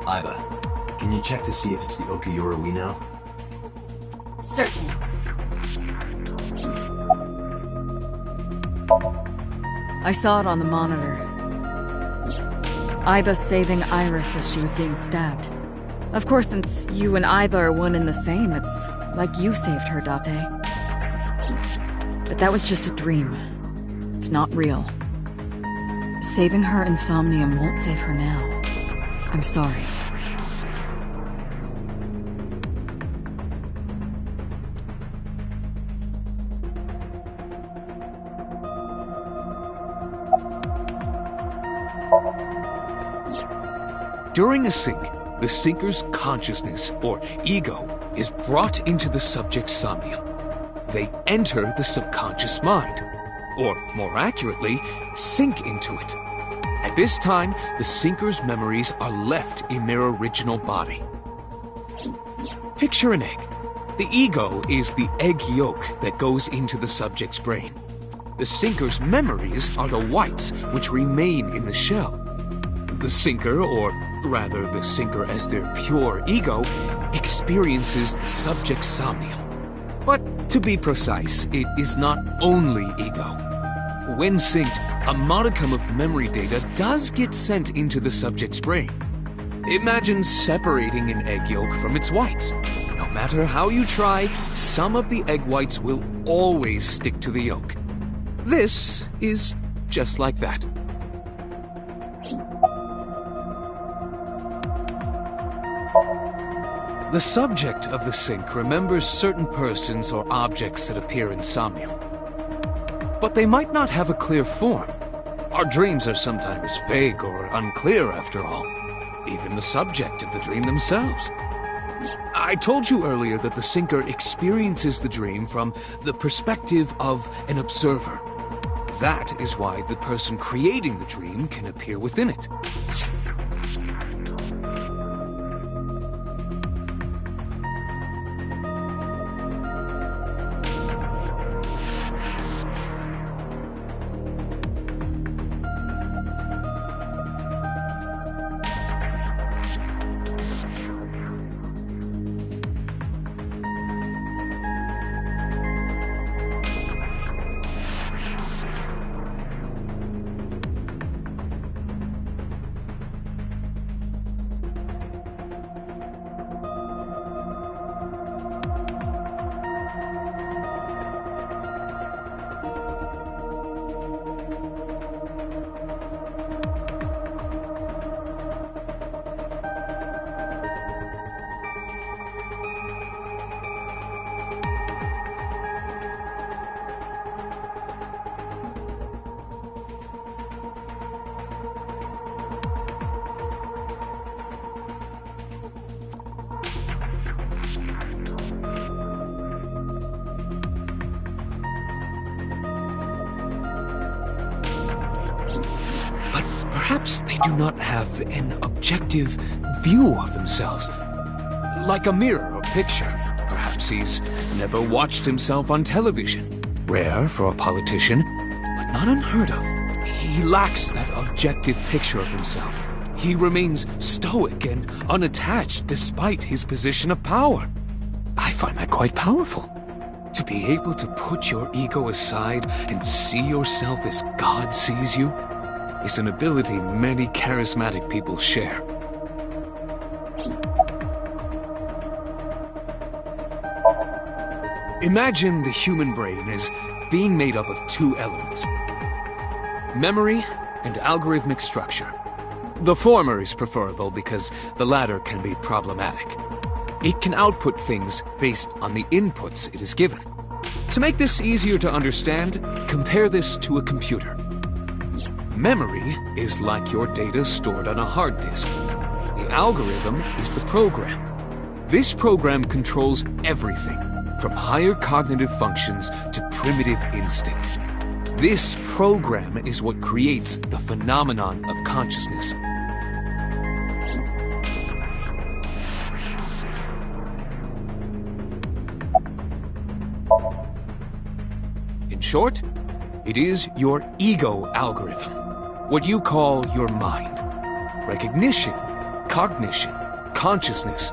Iba, can you check to see if it's the Okiura we know? Certainly. I saw it on the monitor. Iba saving Iris as she was being stabbed. Of course, since you and Iba are one and the same, it's like you saved her, Date. But that was just a dream. It's not real. Saving her in Somnium won't save her now. I'm sorry. During a sync, the sinker's consciousness, or ego, is brought into the subject's somnium. They enter the subconscious mind, or more accurately, sink into it. At this time, the sinker's memories are left in their original body. Picture an egg. The ego is the egg yolk that goes into the subject's brain. The sinker's memories are the whites which remain in the shell. The sinker, or rather the sinker as their pure ego, experiences the subject's somnium. But to be precise, it is not only ego. When synced, a modicum of memory data does get sent into the subject's brain. Imagine separating an egg yolk from its whites. No matter how you try, some of the egg whites will always stick to the yolk. This is just like that. The subject of the sync remembers certain persons or objects that appear in Somnium. But they might not have a clear form. Our dreams are sometimes vague or unclear, after all. Even the subject of the dream themselves. I told you earlier that the syncer experiences the dream from the perspective of an observer. That is why the person creating the dream can appear within it. perhaps they do not have an objective view of themselves. Like a mirror or picture. Perhaps he's never watched himself on television. Rare for a politician, but not unheard of. He lacks that objective picture of himself. He remains stoic and unattached despite his position of power. I find that quite powerful. To be able to put your ego aside and see yourself as God sees you is an ability many charismatic people share. Imagine the human brain as being made up of two elements: memory and algorithmic structure. The former is preferable because the latter can be problematic. It can output things based on the inputs it is given. To make this easier to understand, compare this to a computer. Memory is like your data stored on a hard disk. The algorithm is the program. This program controls everything, from higher cognitive functions to primitive instinct. This program is what creates the phenomenon of consciousness. In short, it is your ego algorithm, what you call your mind. Recognition, cognition, consciousness.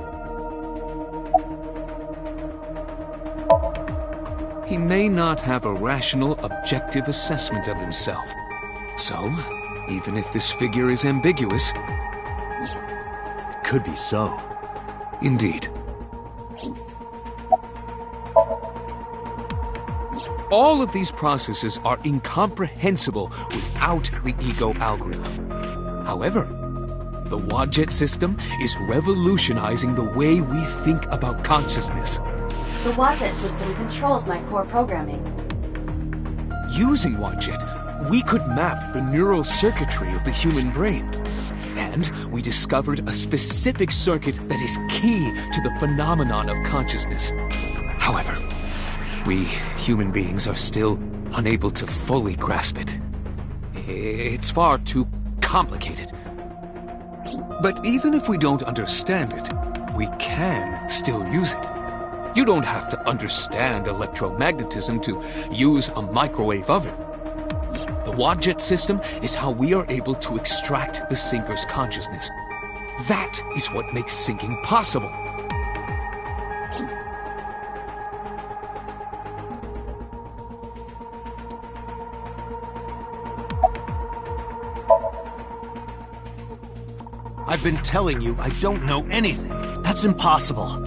He may not have a rational, objective assessment of himself. So, even if this figure is ambiguous... It could be so. Indeed. All of these processes are incomprehensible without the ego algorithm. However, the Wadjet system is revolutionizing the way we think about consciousness. The Wadjet system controls my core programming. Using Wadjet, we could map the neural circuitry of the human brain. And we discovered a specific circuit that is key to the phenomenon of consciousness. However, we human beings are still unable to fully grasp it. It's far too complicated. But even if we don't understand it, we can still use it. You don't have to understand electromagnetism to use a microwave oven. The Wadjet system is how we are able to extract the sinker's consciousness. That is what makes sinking possible. I've been telling you I don't know anything. That's impossible.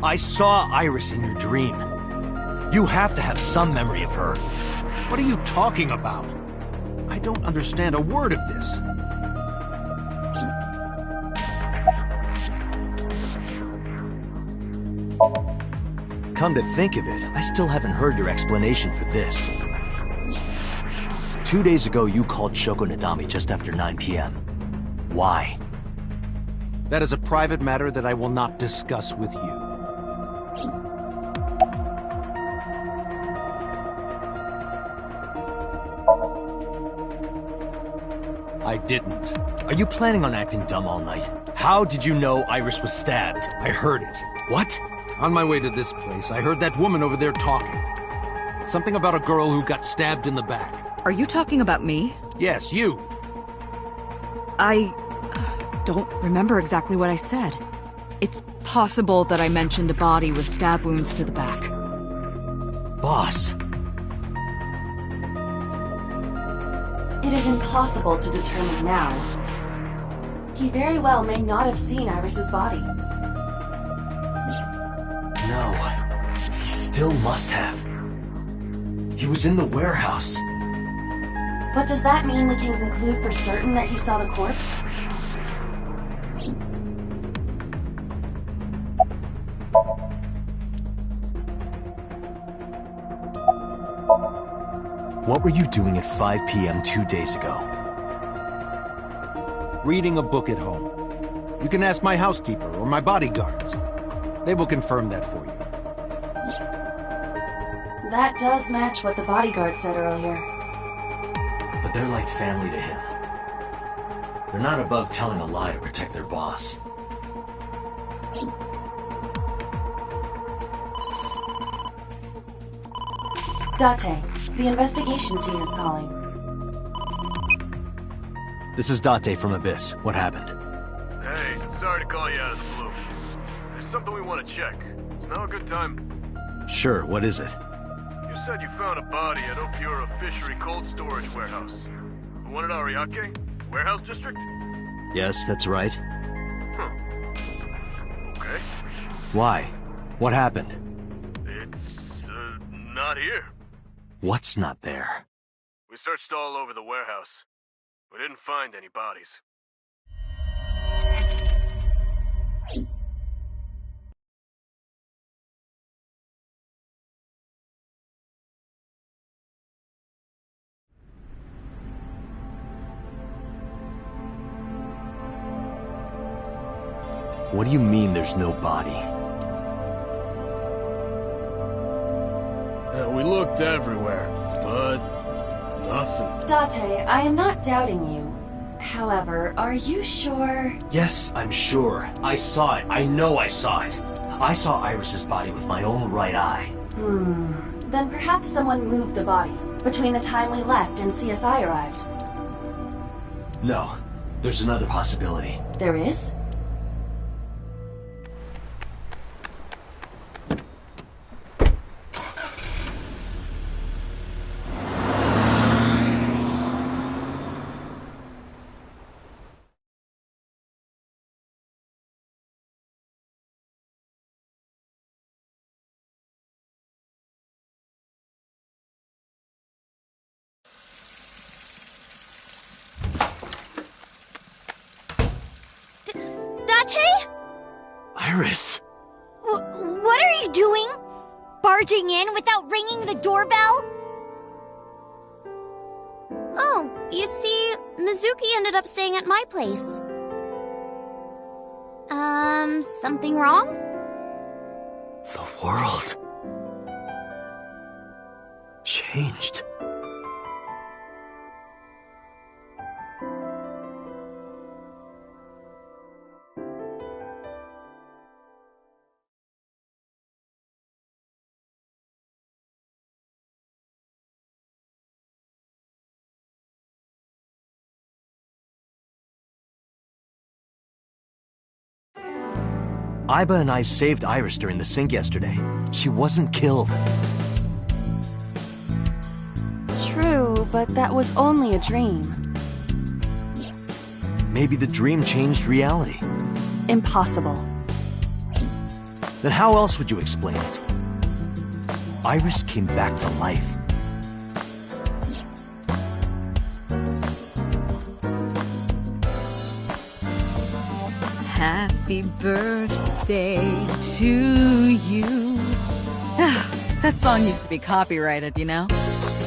I saw Iris in your dream. You have to have some memory of her. What are you talking about? I don't understand a word of this. Come to think of it, I still haven't heard your explanation for this. 2 days ago, you called Shoko Nadami just after 9 p.m. Why? That is a private matter that I will not discuss with you. I didn't. Are you planning on acting dumb all night? How did you know Iris was stabbed? I heard it. What? On my way to this place, I heard that woman over there talking. Something about a girl who got stabbed in the back. Are you talking about me? Yes, you. I don't remember exactly what I said. It's possible that I mentioned a body with stab wounds to the back. Boss. It is impossible to determine now. He very well may not have seen Iris's body. No. He still must have. He was in the warehouse. But does that mean we can conclude for certain that he saw the corpse? What were you doing at 5 p.m. 2 days ago? Reading a book at home. You can ask my housekeeper or my bodyguards. They will confirm that for you. That does match what the bodyguard said earlier. But they're like family to him. They're not above telling a lie to protect their boss. Date, the investigation team is calling. This is Date from Abyss. What happened? Hey, sorry to call you out of the blue. There's something we want to check. Is now a good time? Sure, what is it? You said you found a body at Okiura Fishery Cold Storage Warehouse. The one at Ariake? Warehouse District? Yes, that's right. Huh. Okay. Why? What happened? It's, not here. What's not there? We searched all over the warehouse. We didn't find any bodies. What do you mean there's no body? We looked everywhere, but nothing. Date, I am not doubting you. However, are you sure? Yes, I'm sure. I saw it. I know I saw it. I saw Iris's body with my own right eye. Then perhaps someone moved the body between the time we left and CSI arrived. No, there's another possibility. There is? Date? Iris! What are you doing? Barging in without ringing the doorbell? Oh, you see, Mizuki ended up staying at my place. Something wrong? The world changed. Iba and I saved Iris during the sink yesterday. She wasn't killed. True, but that was only a dream. Maybe the dream changed reality. Impossible. Then how else would you explain it? Iris came back to life. Happy birthday to you. That song used to be copyrighted, you know?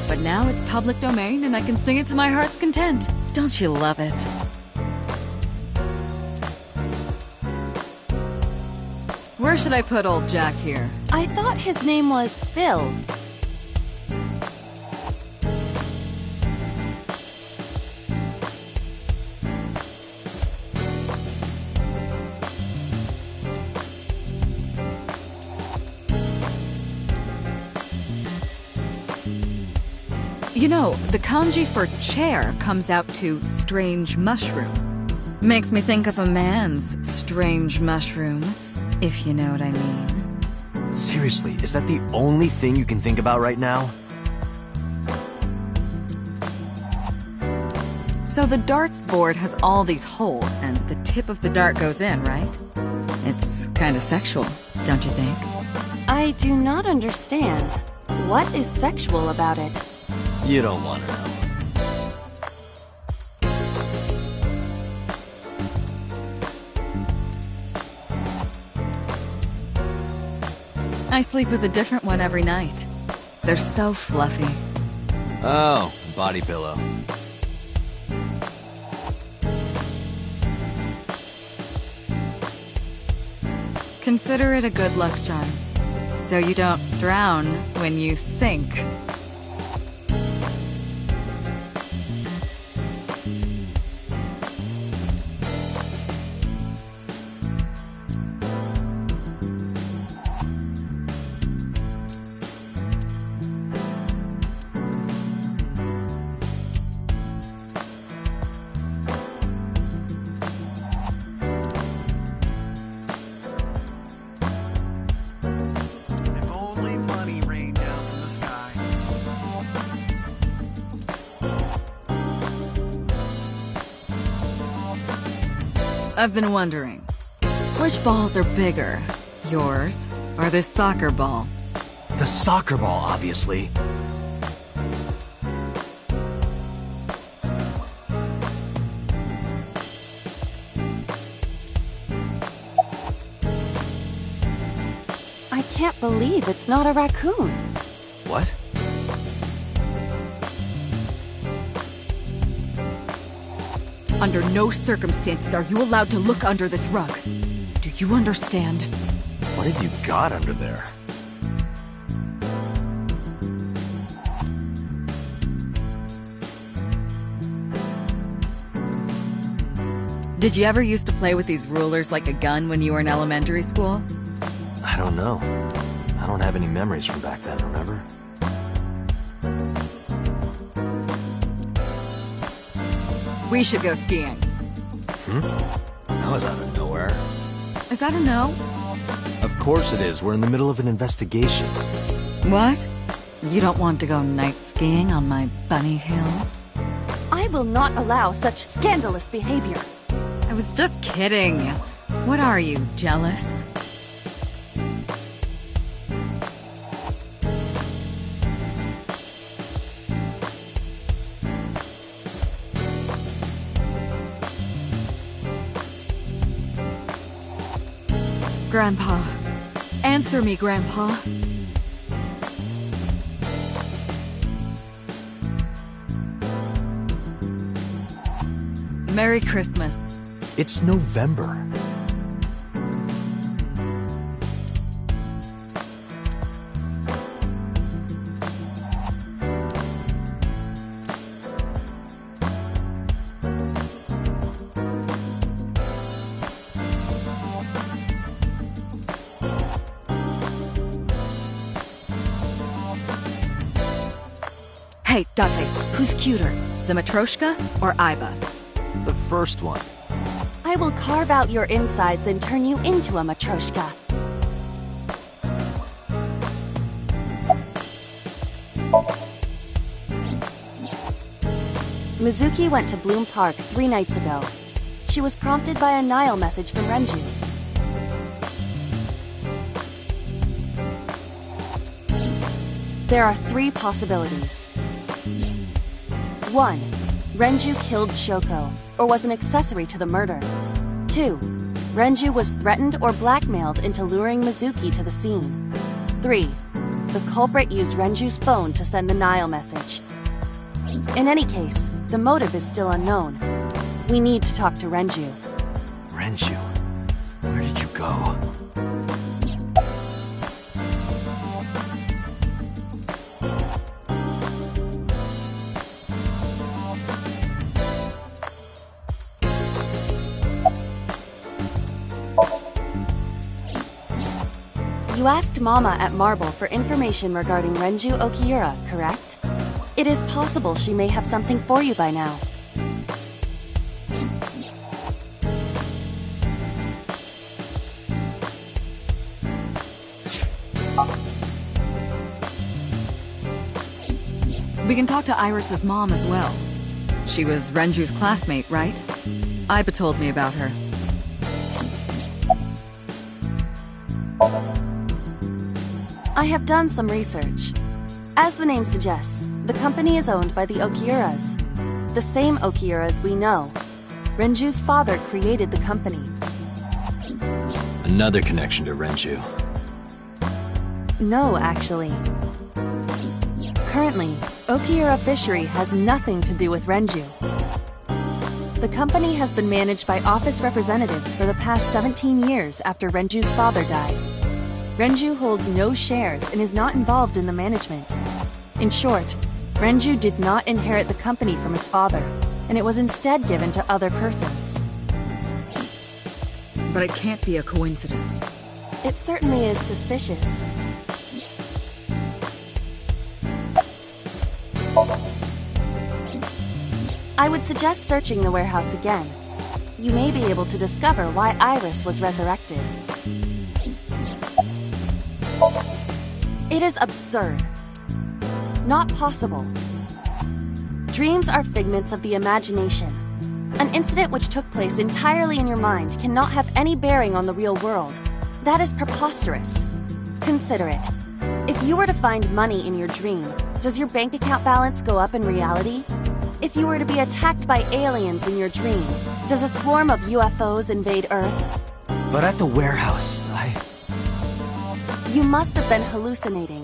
But now it's public domain and I can sing it to my heart's content. Don't you love it? Where should I put old Jack here? I thought his name was Phil. You know, the kanji for chair comes out to strange mushroom. Makes me think of a man's strange mushroom, if you know what I mean. Seriously, is that the only thing you can think about right now? So the darts board has all these holes, and the tip of the dart goes in, right? It's kinda sexual, don't you think? I do not understand. What is sexual about it? You don't want to know. I sleep with a different one every night. They're so fluffy. Oh, body pillow. Consider it a good luck charm, so you don't drown when you sink. I've been wondering, which balls are bigger? Yours, or this soccer ball? The soccer ball, obviously. I can't believe it's not a raccoon. What? Under no circumstances are you allowed to look under this rug. Do you understand? What have you got under there? Did you ever used to play with these rulers like a gun when you were in elementary school? I don't know. I don't have any memories from back then, remember? We should go skiing. That was out of nowhere. Is that a no? Of course it is. We're in the middle of an investigation. What? You don't want to go night skiing on my bunny hills? I will not allow such scandalous behavior. I was just kidding. What are you, jealous? Grandpa. Answer me, Grandpa. Merry Christmas. It's November. Hey, Date, who's cuter? The Matryoshka or Iba? The first one. I will carve out your insides and turn you into a Matryoshka. Mizuki went to Bloom Park 3 nights ago. She was prompted by a Nile message from Renju. There are 3 possibilities. 1. Renju killed Shoko, or was an accessory to the murder. 2. Renju was threatened or blackmailed into luring Mizuki to the scene. 3. The culprit used Renju's phone to send the Nile message. In any case, the motive is still unknown. We need to talk to Renju. Renju? Where did you go? You asked Mama at Marble for information regarding Renju Okiura, correct? It is possible she may have something for you by now. We can talk to Iris's mom as well. She was Renju's classmate, right? Iba told me about her. I have done some research. As the name suggests, the company is owned by the Okiuras. The same Okiuras we know. Renju's father created the company. Another connection to Renju. No, actually. Currently, Okiura Fishery has nothing to do with Renju. The company has been managed by office representatives for the past 17 years after Renju's father died. Renju holds no shares and is not involved in the management. In short, Renju did not inherit the company from his father, and it was instead given to other persons. But it can't be a coincidence. It certainly is suspicious. I would suggest searching the warehouse again. You may be able to discover why Iris was resurrected. It is absurd. Not possible. Dreams are figments of the imagination. An incident which took place entirely in your mind cannot have any bearing on the real world. That is preposterous. Consider it. If you were to find money in your dream, does your bank account balance go up in reality? If you were to be attacked by aliens in your dream, does a swarm of UFOs invade Earth? But at the warehouse, You must have been hallucinating.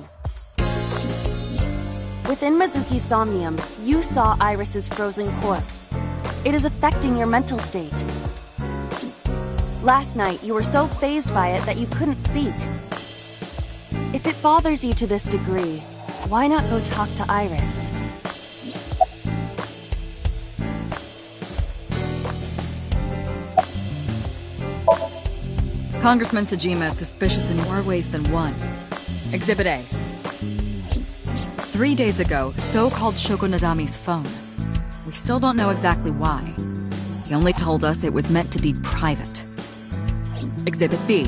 Within Mizuki's Somnium, you saw Iris's frozen corpse. It is affecting your mental state. Last night, you were so fazed by it that you couldn't speak. If it bothers you to this degree, why not go talk to Iris? Congressman Sajima is suspicious in more ways than one. Exhibit A. 3 days ago, So called Shoko Nadami's phone. We still don't know exactly why. He only told us it was meant to be private. Exhibit B.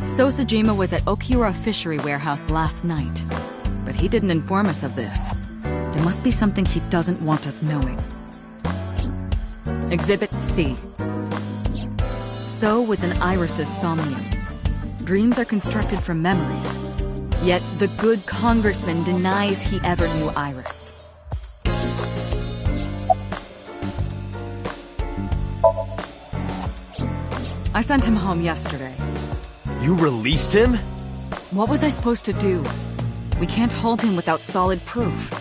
So Sajima was at Okiura Fishery Warehouse last night, but he didn't inform us of this. There must be something he doesn't want us knowing. Exhibit C. So was in Iris's Somnium. Dreams are constructed from memories, yet the good congressman denies he ever knew Iris. I sent him home yesterday. You released him? What was I supposed to do? We can't hold him without solid proof.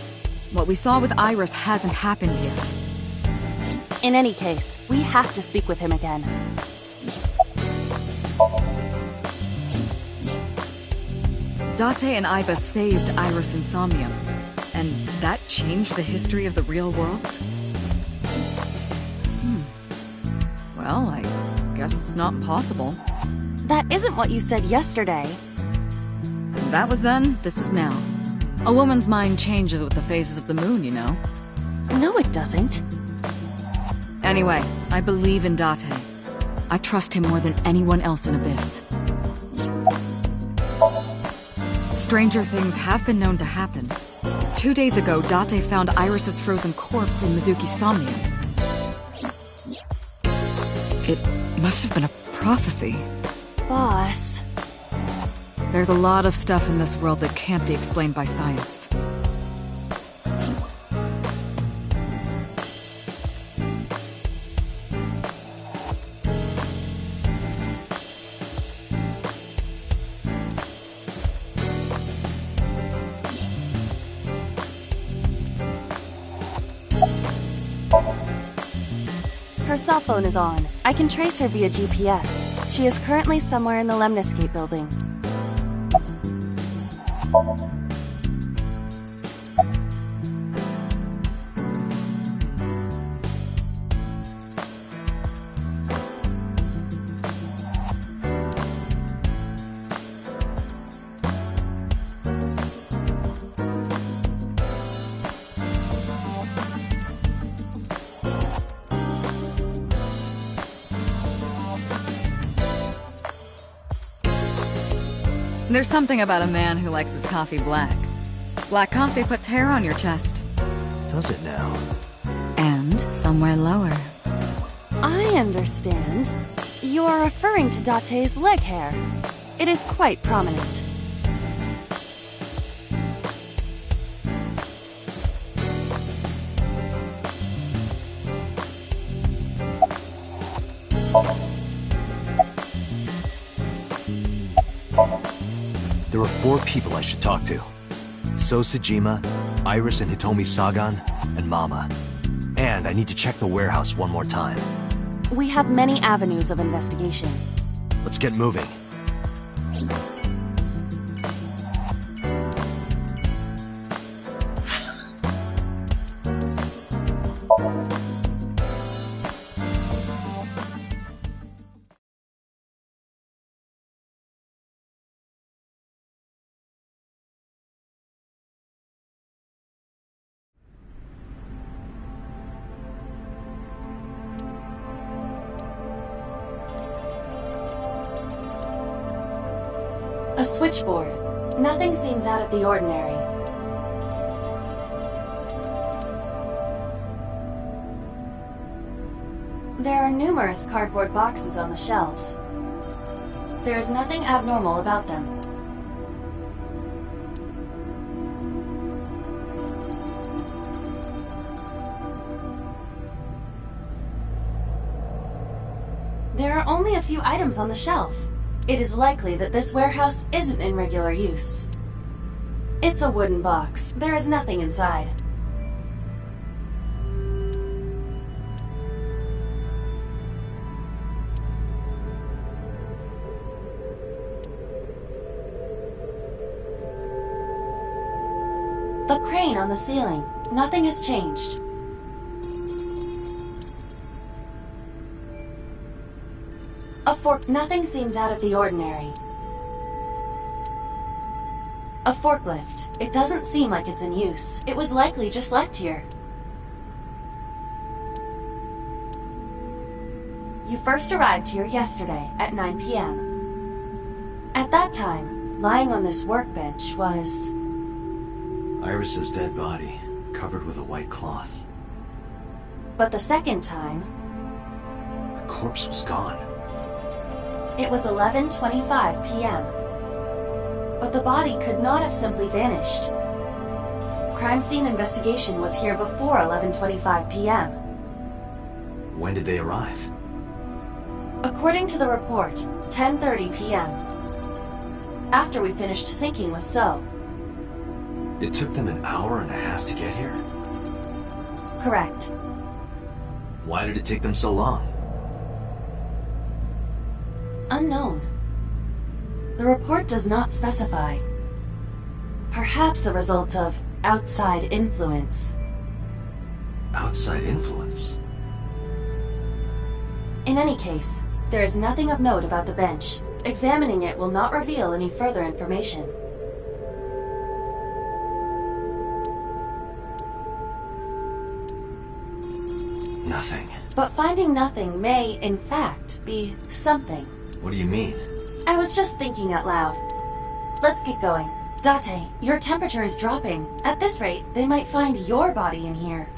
What we saw with Iris hasn't happened yet. In any case, we have to speak with him again. Date and Iba saved Iris and Somnium, and that changed the history of the real world? Well, I guess it's not possible. That isn't what you said yesterday. That was then, this is now. A woman's mind changes with the phases of the moon, you know? No, it doesn't. Anyway, I believe in Date. I trust him more than anyone else in Abyss. Stranger things have been known to happen. 2 days ago, Date found Iris's frozen corpse in Mizuki's Somnium. It must have been a prophecy. Boss. There's a lot of stuff in this world that can't be explained by science. Her cell phone is on. I can trace her via GPS. She is currently somewhere in the Lemniscape building. There's something about a man who likes his coffee black. Black coffee puts hair on your chest. Does it now? And somewhere lower. I understand. You are referring to Date's leg hair. It is quite prominent. There are 4 people I should talk to. So Sajima, Iris and Hitomi Sagan, and Mama. And I need to check the warehouse one more time. We have many avenues of investigation. Let's get moving. A switchboard. Nothing seems out of the ordinary. There are numerous cardboard boxes on the shelves. There is nothing abnormal about them. There are only a few items on the shelf. It is likely that this warehouse isn't in regular use. It's a wooden box. There is nothing inside. The crane on the ceiling. Nothing has changed. A fork. Nothing seems out of the ordinary. A forklift. It doesn't seem like it's in use. It was likely just left here. You first arrived here yesterday at 9 p.m. At that time, lying on this workbench was... Iris's dead body, covered with a white cloth. But the second time... The corpse was gone. It was 11:25 p.m. But the body could not have simply vanished. Crime scene investigation was here before 11:25 p.m. When did they arrive? According to the report, 10:30 p.m. After we finished sinking with So. It took them an hour and a half to get here? Correct. Why did it take them so long? Unknown. The report does not specify. Perhaps a result of outside influence. Outside influence? In any case, there is nothing of note about the bench. Examining it will not reveal any further information. Nothing. But finding nothing may, in fact, be something. What do you mean? I was just thinking out loud. Let's get going. Date, your temperature is dropping. At this rate, they might find your body in here.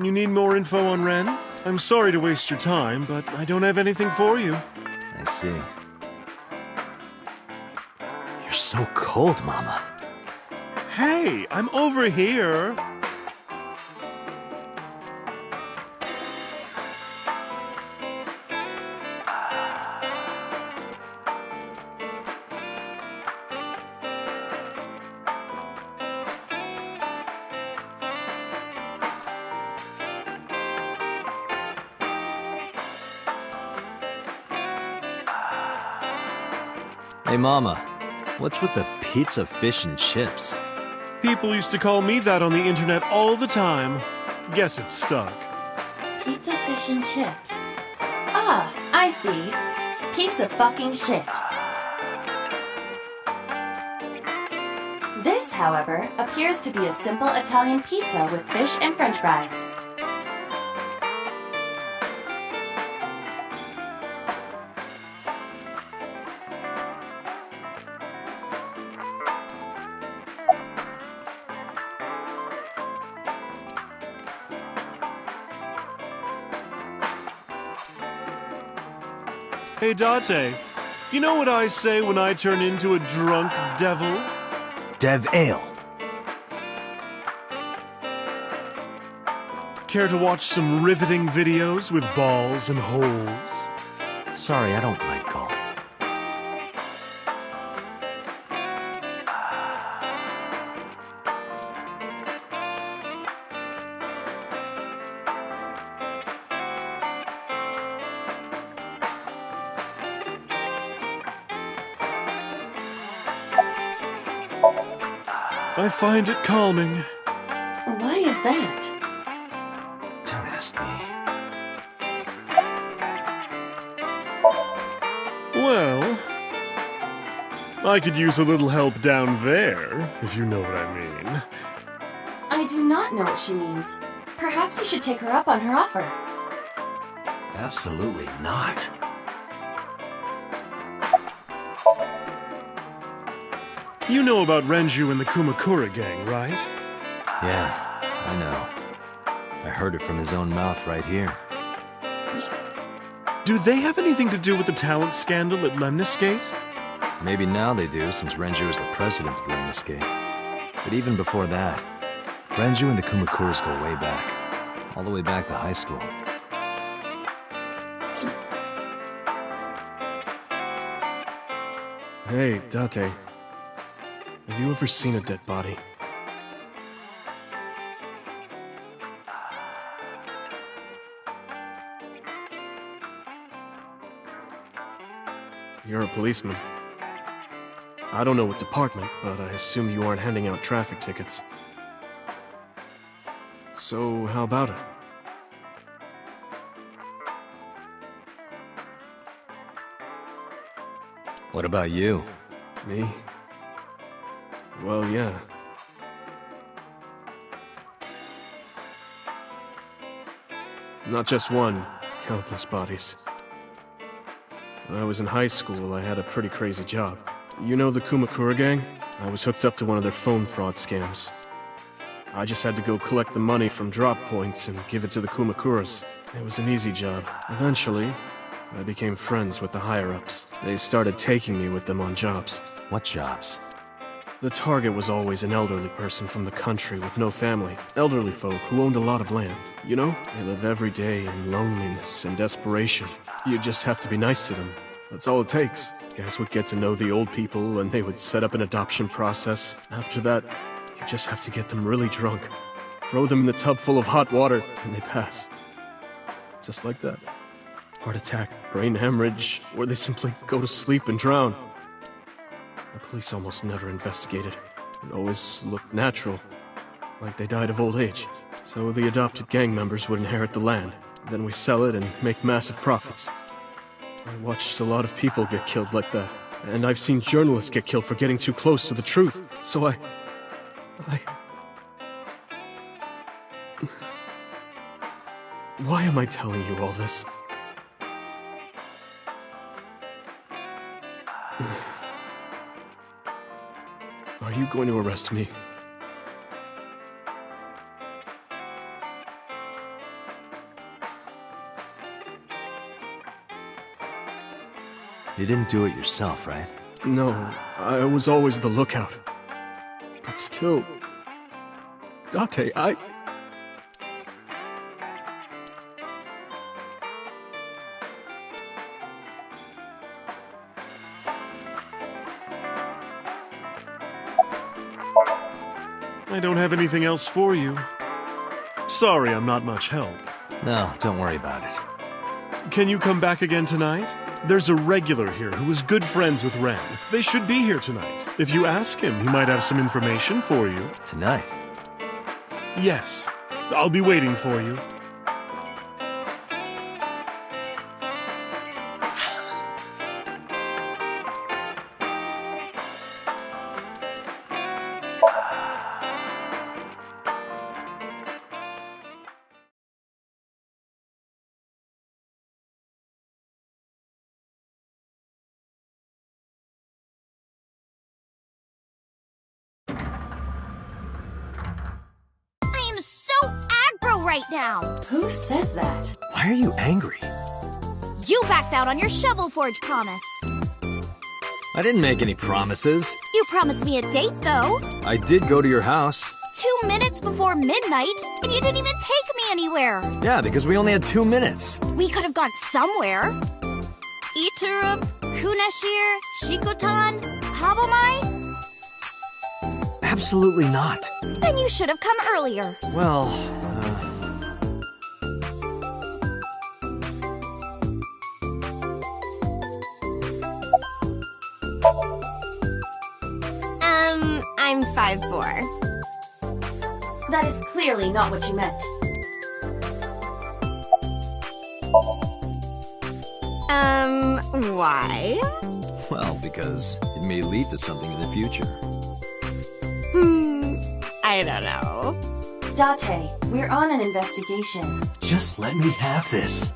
You need more info on Ren? I'm sorry to waste your time, but I don't have anything for you. I see. You're so cold, Mama. Hey, I'm over here. Hey, Mama. What's with the pizza, fish, and chips? People used to call me that on the internet all the time. Guess it's stuck. Pizza, fish, and chips. Ah, I see. Piece of fucking shit. This, however, appears to be a simple Italian pizza with fish and french fries. Hey, Date. You know what I say when I turn into a drunk devil? Dev Ale. Care to watch some riveting videos with balls and holes? Sorry, I don't like golf. I find it calming. Why is that? Don't ask me. Well, I could use a little help down there, if you know what I mean. I do not know what she means. Perhaps you should take her up on her offer. Absolutely not. You know about Renju and the Kumakura gang, right? Yeah, I know. I heard it from his own mouth right here. Do they have anything to do with the talent scandal at Lemniscate? Maybe now they do, since Renju is the president of Lemniscate. But even before that, Renju and the Kumakuras go way back. All the way back to high school. Hey, Date. Have you ever seen a dead body? You're a policeman. I don't know what department, but I assume you aren't handing out traffic tickets. So, how about it? What about you? Me? Well, yeah. Not just one, countless bodies. When I was in high school, I had a pretty crazy job. You know the Kumakura gang? I was hooked up to one of their phone fraud scams. I just had to go collect the money from drop points and give it to the Kumakuras. It was an easy job. Eventually, I became friends with the higher-ups. They started taking me with them on jobs. What jobs? The target was always an elderly person from the country with no family. Elderly folk who owned a lot of land. You know, they live every day in loneliness and desperation. You just have to be nice to them. That's all it takes. Guys would get to know the old people and they would set up an adoption process. After that, you just have to get them really drunk. Throw them in the tub full of hot water and they pass. Just like that. Heart attack, brain hemorrhage, or they simply go to sleep and drown. The police almost never investigated. It always looked natural, like they died of old age. So the adopted gang members would inherit the land. Then we sell it and make massive profits. I watched a lot of people get killed like that. And I've seen journalists get killed for getting too close to the truth. So I... Why am I telling you all this? Are you going to arrest me? You didn't do it yourself, right? No, I was always the lookout. But still... Date, I don't have anything else for you. Sorry I'm not much help. No, don't worry about it. Can you come back again tonight? There's a regular here who is good friends with Ren. They should be here tonight. If you ask him, he might have some information for you. Tonight? Yes. I'll be waiting for you. Right now. Who says that? Why are you angry? You backed out on your Shovel Forge promise. I didn't make any promises. You promised me a date, though. I did go to your house. 2 minutes before midnight, and you didn't even take me anywhere. Yeah, because we only had 2 minutes. We could have gone somewhere. Iturup, Kunashir, Shikotan, Habomai? Absolutely not. Then you should have come earlier. Well, I'm 5'4". That is clearly not what you meant. Why? Well, because it may lead to something in the future. I don't know. Date, we're on an investigation. Just let me have this.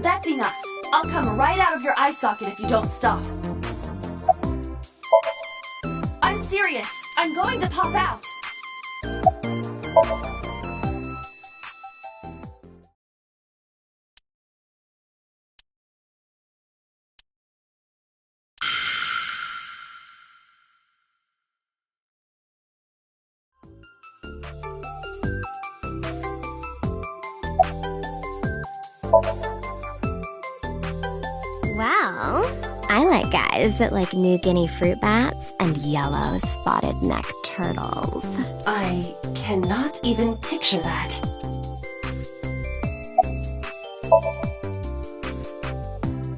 That's enough. I'll come right out of your eye socket if you don't stop. I'm serious. I'm going to pop out. Well, I like guys that like New Guinea fruit bats and yellow spotted neck turtles. I cannot even picture that.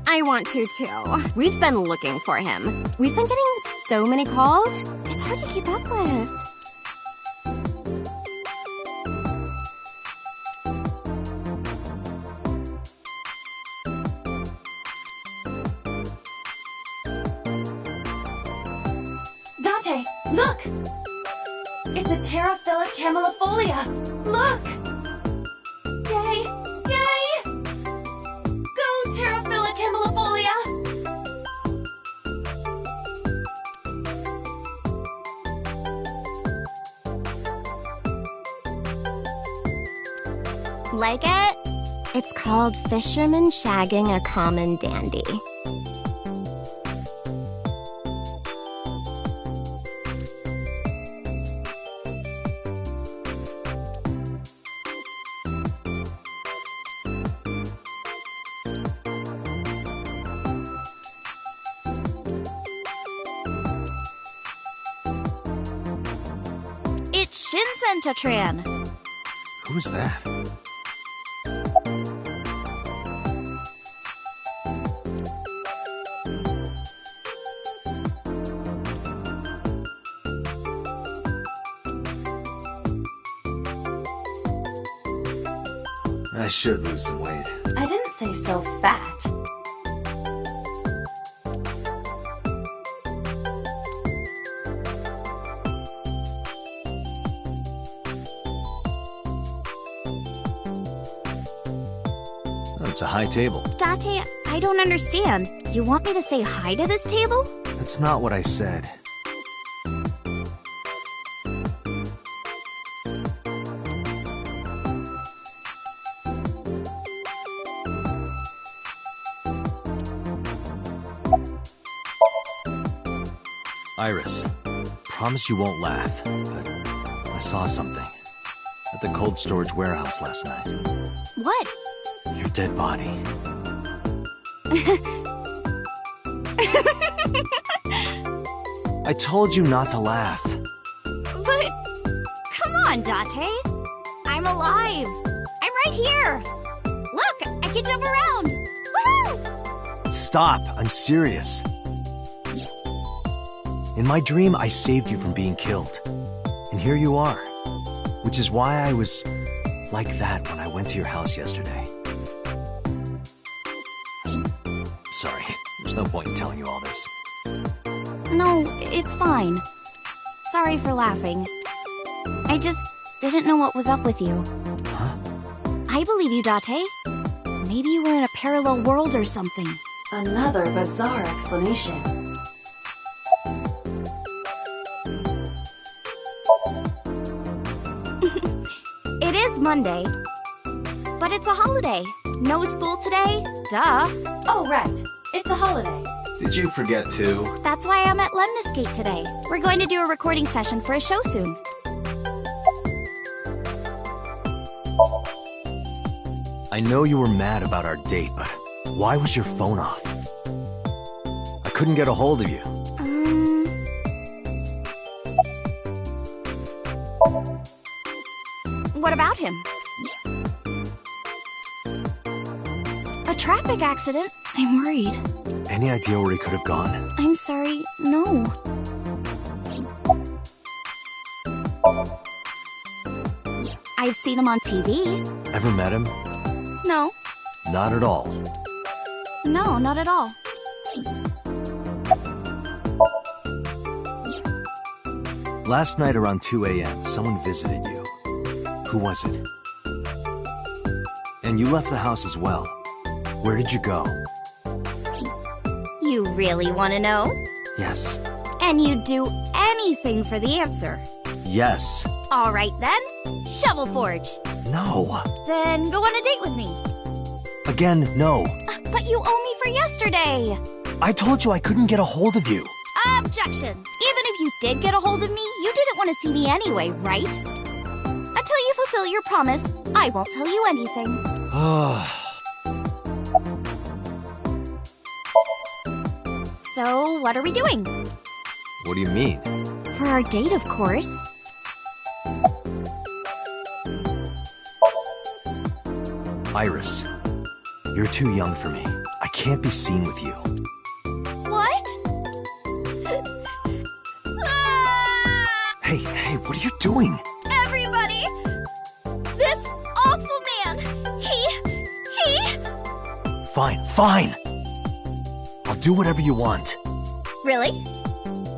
I want to too. We've been looking for him. We've been getting so many calls, it's hard to keep up with. Date, look! It's a Terraphilic camellifolia. Look! Yay! Yay! Go Terraphilic camellifolia! Like it? It's called Fisherman Shagging a Common Dandy. It's Shinsen-Tatran. Who's that? I should lose some weight. I didn't say so fat. Oh, it's a high table. Date, I don't understand. You want me to say hi to this table? That's not what I said. Iris, promise you won't laugh, but I saw something at the cold storage warehouse last night. What? Your dead body. I told you not to laugh. But, come on, Date. I'm alive. I'm right here. Look, I can jump around. Woohoo! Stop, I'm serious. In my dream, I saved you from being killed. And here you are. Which is why I was like that when I went to your house yesterday. Sorry, there's no point in telling you all this. No, it's fine. Sorry for laughing. I just didn't know what was up with you. Huh? I believe you, Date. Maybe you were in a parallel world or something. Another bizarre explanation. It is Monday, but it's a holiday. No school today? Duh. Oh, right. It's a holiday. Did you forget too? That's why I'm at Lemniscate today. We're going to do a recording session for a show soon. I know you were mad about our date, but why was your phone off? I couldn't get a hold of you. What about him? A traffic accident? I'm worried. Any idea where he could have gone? I'm sorry, no. I've seen him on TV. Ever met him? No. Not at all. No, not at all. Last night around 2 a.m., someone visited you. Who was it? And you left the house as well. Where did you go? You really want to know? Yes. And you'd do anything for the answer. Yes. All right then. Shovel Forge. No. Then go on a date with me. Again, no. But you owe me for yesterday. I told you I couldn't get a hold of you. Objection. Even if you did get a hold of me, you didn't want to see me anyway, right? Until you fulfill your promise, I won't tell you anything. So, what are we doing? What do you mean? For our date, of course. Iris, you're too young for me. I can't be seen with you. What? Hey, what are you doing? Everybody! This awful man! He... Fine. I'll do whatever you want. Really?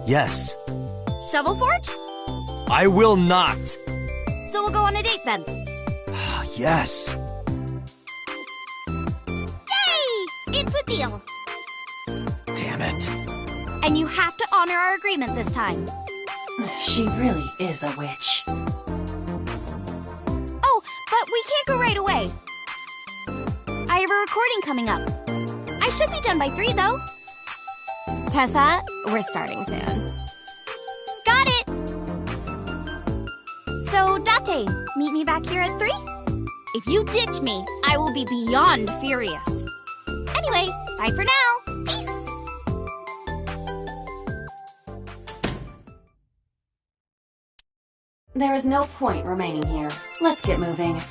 Yes. Shovel Forge? I will not. So we'll go on a date then. Yes. Yay! It's a deal. Damn it. And you have to honor our agreement this time. She really is a witch. Oh, but we can't go right away. I have a recording coming up. I should be done by 3, though. Tessa, we're starting soon. Got it! So, Date, meet me back here at 3? If you ditch me, I will be beyond furious. Anyway, bye for now. Peace! There is no point remaining here. Let's get moving.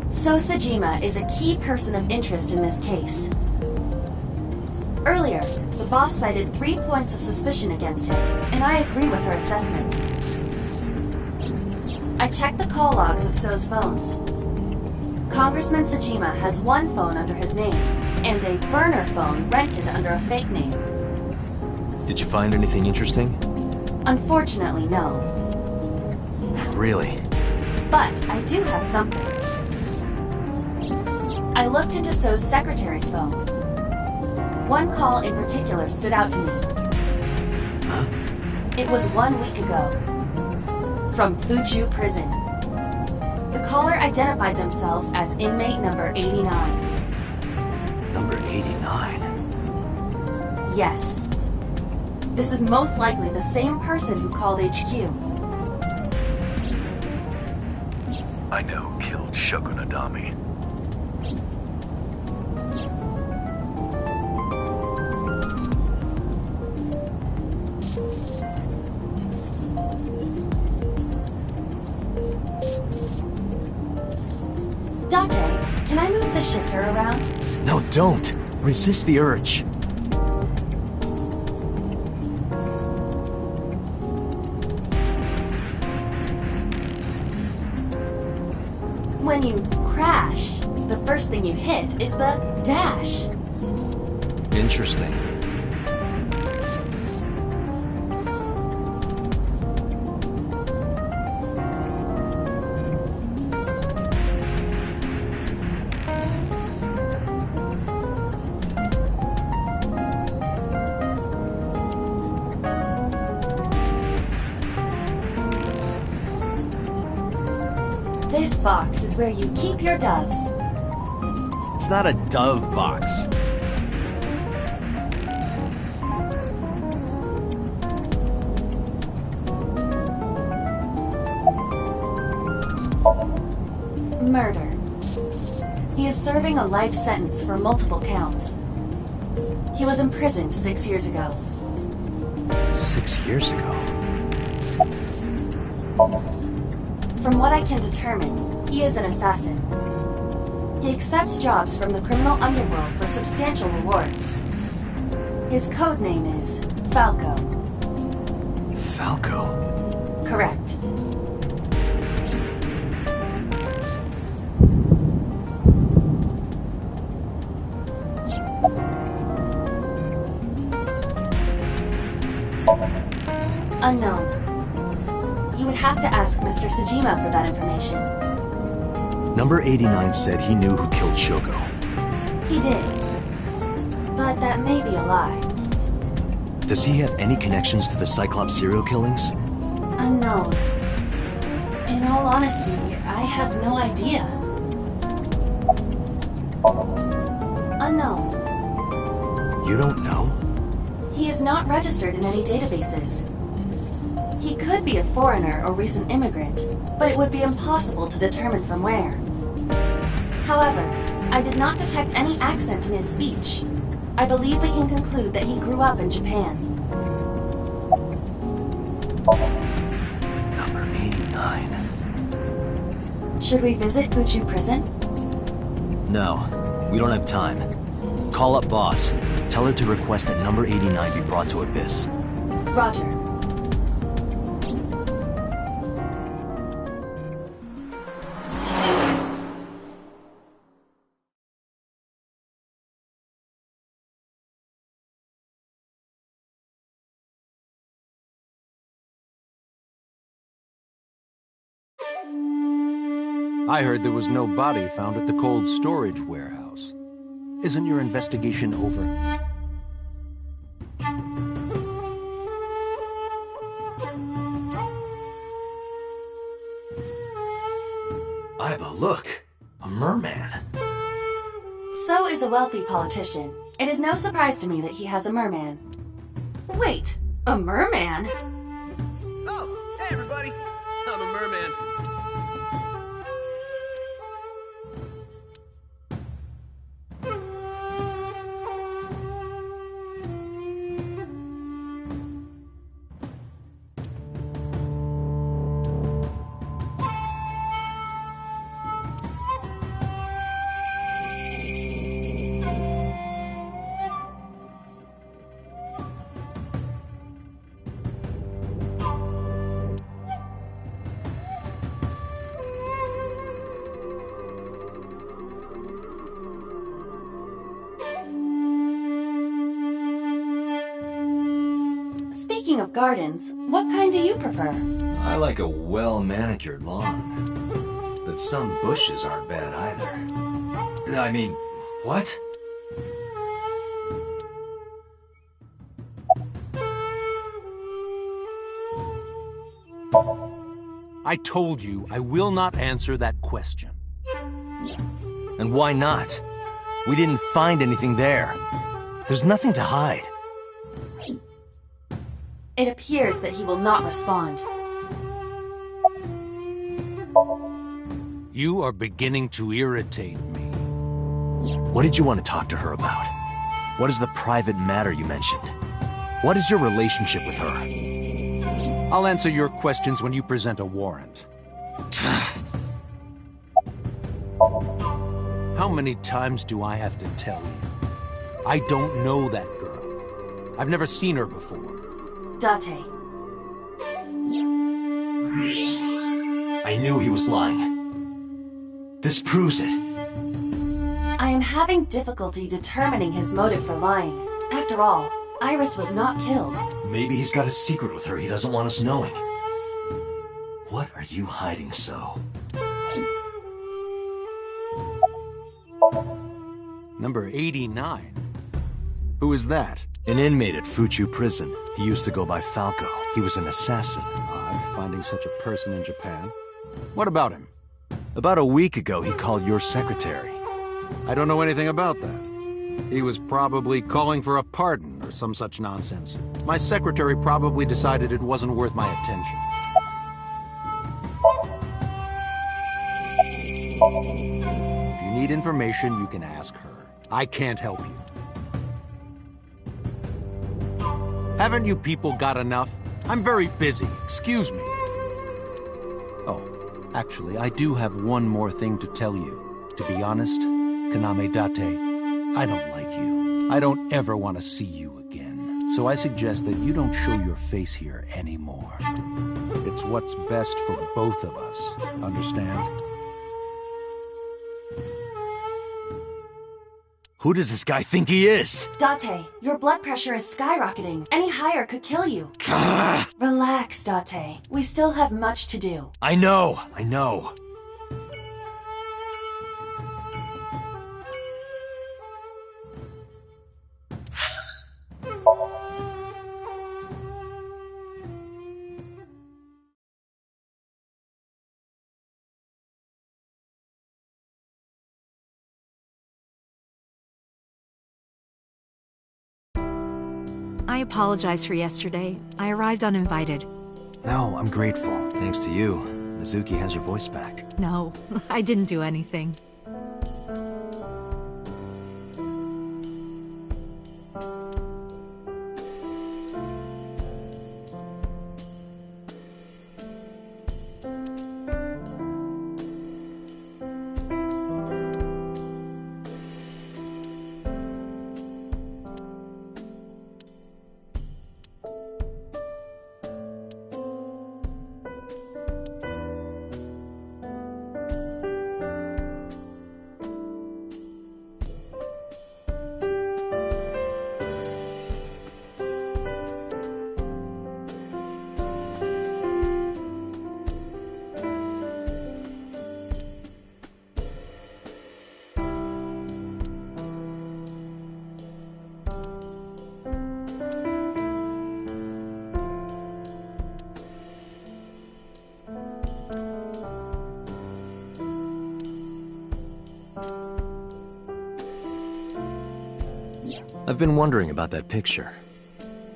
So Sajima is a key person of interest in this case. Earlier, the boss cited 3 points of suspicion against him, and I agree with her assessment. I checked the call logs of So's phones. Congressman Sajima has 1 phone under his name, and a burner phone rented under a fake name. Did you find anything interesting? Unfortunately, no. Really? But I do have something. I looked into So's secretary's phone. 1 call in particular stood out to me. Huh? It was 1 week ago. From Fuchu Prison. The caller identified themselves as inmate number 89. Number 89? Yes. This is most likely the same person who called HQ. I know who killed Shogun Adami. Date, can I move the shifter around? No, don't! Resist the urge. When you crash, the first thing you hit is the dash. Interesting. This box is where you keep your doves. It's not a dove box. Murder. He is serving a life sentence for multiple counts. He was imprisoned 6 years ago. 6 years ago? From what I can determine, he is an assassin. He accepts jobs from the criminal underworld for substantial rewards. His code name is Falco. Falco? Correct. Unknown. You would have to ask Mr. Sejima for that information. Number 89 said he knew who killed Shoko. He did. But that may be a lie. Does he have any connections to the Cyclops serial killings? Unknown. In all honesty, I have no idea. Unknown. You don't know? He is not registered in any databases. He could be a foreigner or recent immigrant, but it would be impossible to determine from where. However, I did not detect any accent in his speech. I believe we can conclude that he grew up in Japan. Number 89. Should we visit Fuchu Prison? No, we don't have time. Call up boss. Tell her to request that number 89 be brought to Abyss. Roger. I heard there was no body found at the cold storage warehouse. Isn't your investigation over? Iba, look! A merman! So is a wealthy politician. It is no surprise to me that he has a merman. Wait, a merman? Oh, hey everybody! I'm a merman. Speaking of gardens, what kind do you prefer? I like a well-manicured lawn. But some bushes aren't bad either. I mean, what? I told you I will not answer that question. And why not? We didn't find anything there. There's nothing to hide. It appears that he will not respond. You are beginning to irritate me. What did you want to talk to her about? What is the private matter you mentioned? What is your relationship with her? I'll answer your questions when you present a warrant. How many times do I have to tell you? I don't know that girl. I've never seen her before. Date. I knew he was lying. This proves it. I am having difficulty determining his motive for lying. After all, Iris was not killed. Maybe he's got a secret with her he doesn't want us knowing. What are you hiding so? Number 89? Who is that? An inmate at Fuchu Prison. He used to go by Falco. He was an assassin. Odd, finding such a person in Japan. What about him? About a week ago, he called your secretary. I don't know anything about that. He was probably calling for a pardon or some such nonsense. My secretary probably decided it wasn't worth my attention. If you need information, you can ask her. I can't help you. Haven't you people got enough? I'm very busy. Excuse me. Oh, actually, I do have one more thing to tell you. To be honest, Kaname Date, I don't like you. I don't ever want to see you again. So I suggest that you don't show your face here anymore. It's what's best for both of us. Understand? Who does this guy think he is? Date, your blood pressure is skyrocketing. Any higher could kill you. Relax, Date. We still have much to do. I know, I know. I apologize for yesterday. I arrived uninvited. No, I'm grateful. Thanks to you, Mizuki has her voice back. No, I didn't do anything. I've been wondering about that picture.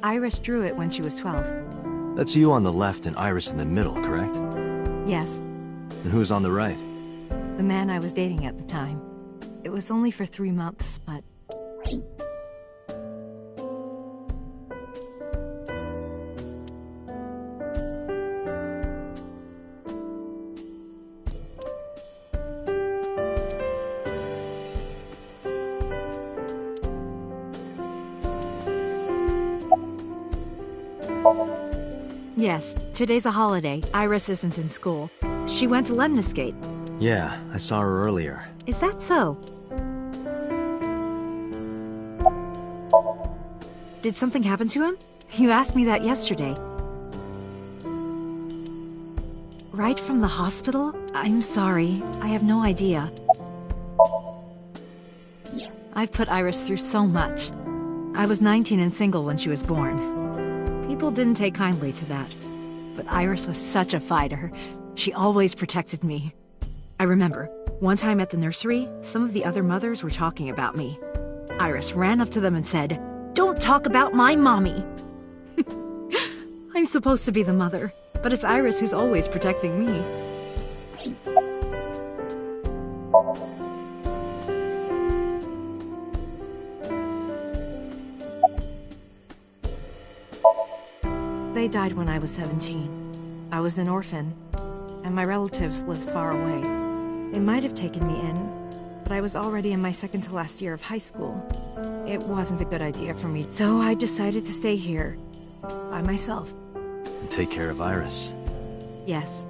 Iris drew it when she was 12. That's you on the left and Iris in the middle, correct? Yes, And who's on the right? the man I was dating at the time. It was only for 3 months, but... Yes, today's a holiday. Iris isn't in school. She went to Lemniscate. Yeah, I saw her earlier. Is that so? Did something happen to him? You asked me that yesterday. Right from the hospital? I'm sorry. I have no idea. I've put Iris through so much. I was 19 and single when she was born. People didn't take kindly to that. But Iris was such a fighter. She always protected me. I remember, one time at the nursery, some of the other mothers were talking about me. Iris ran up to them and said, "Don't talk about my mommy!" I'm supposed to be the mother, but it's Iris who's always protecting me. They died when I was 17. I was an orphan, and my relatives lived far away. They might have taken me in, but I was already in my second to last year of high school. It wasn't a good idea for me, so I decided to stay here, by myself. And take care of Iris. Yes,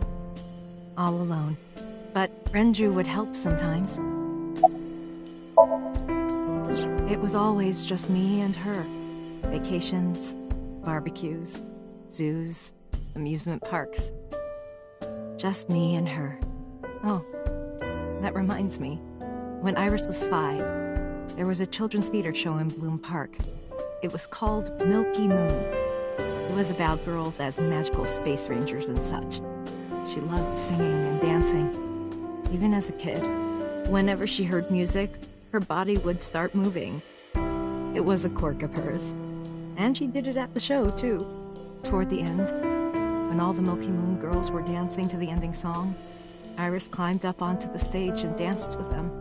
all alone. But Renju would help sometimes. It was always just me and her. Vacations, barbecues, zoos, amusement parks. Just me and her. Oh, that reminds me. When Iris was 5, there was a children's theater show in Bloom Park. It was called Milky Moon. It was about girls as magical space rangers and such. She loved singing and dancing, even as a kid. Whenever she heard music, her body would start moving. It was a quirk of hers. And she did it at the show, too. Toward the end, when all the Milky Moon girls were dancing to the ending song, Iris climbed up onto the stage and danced with them.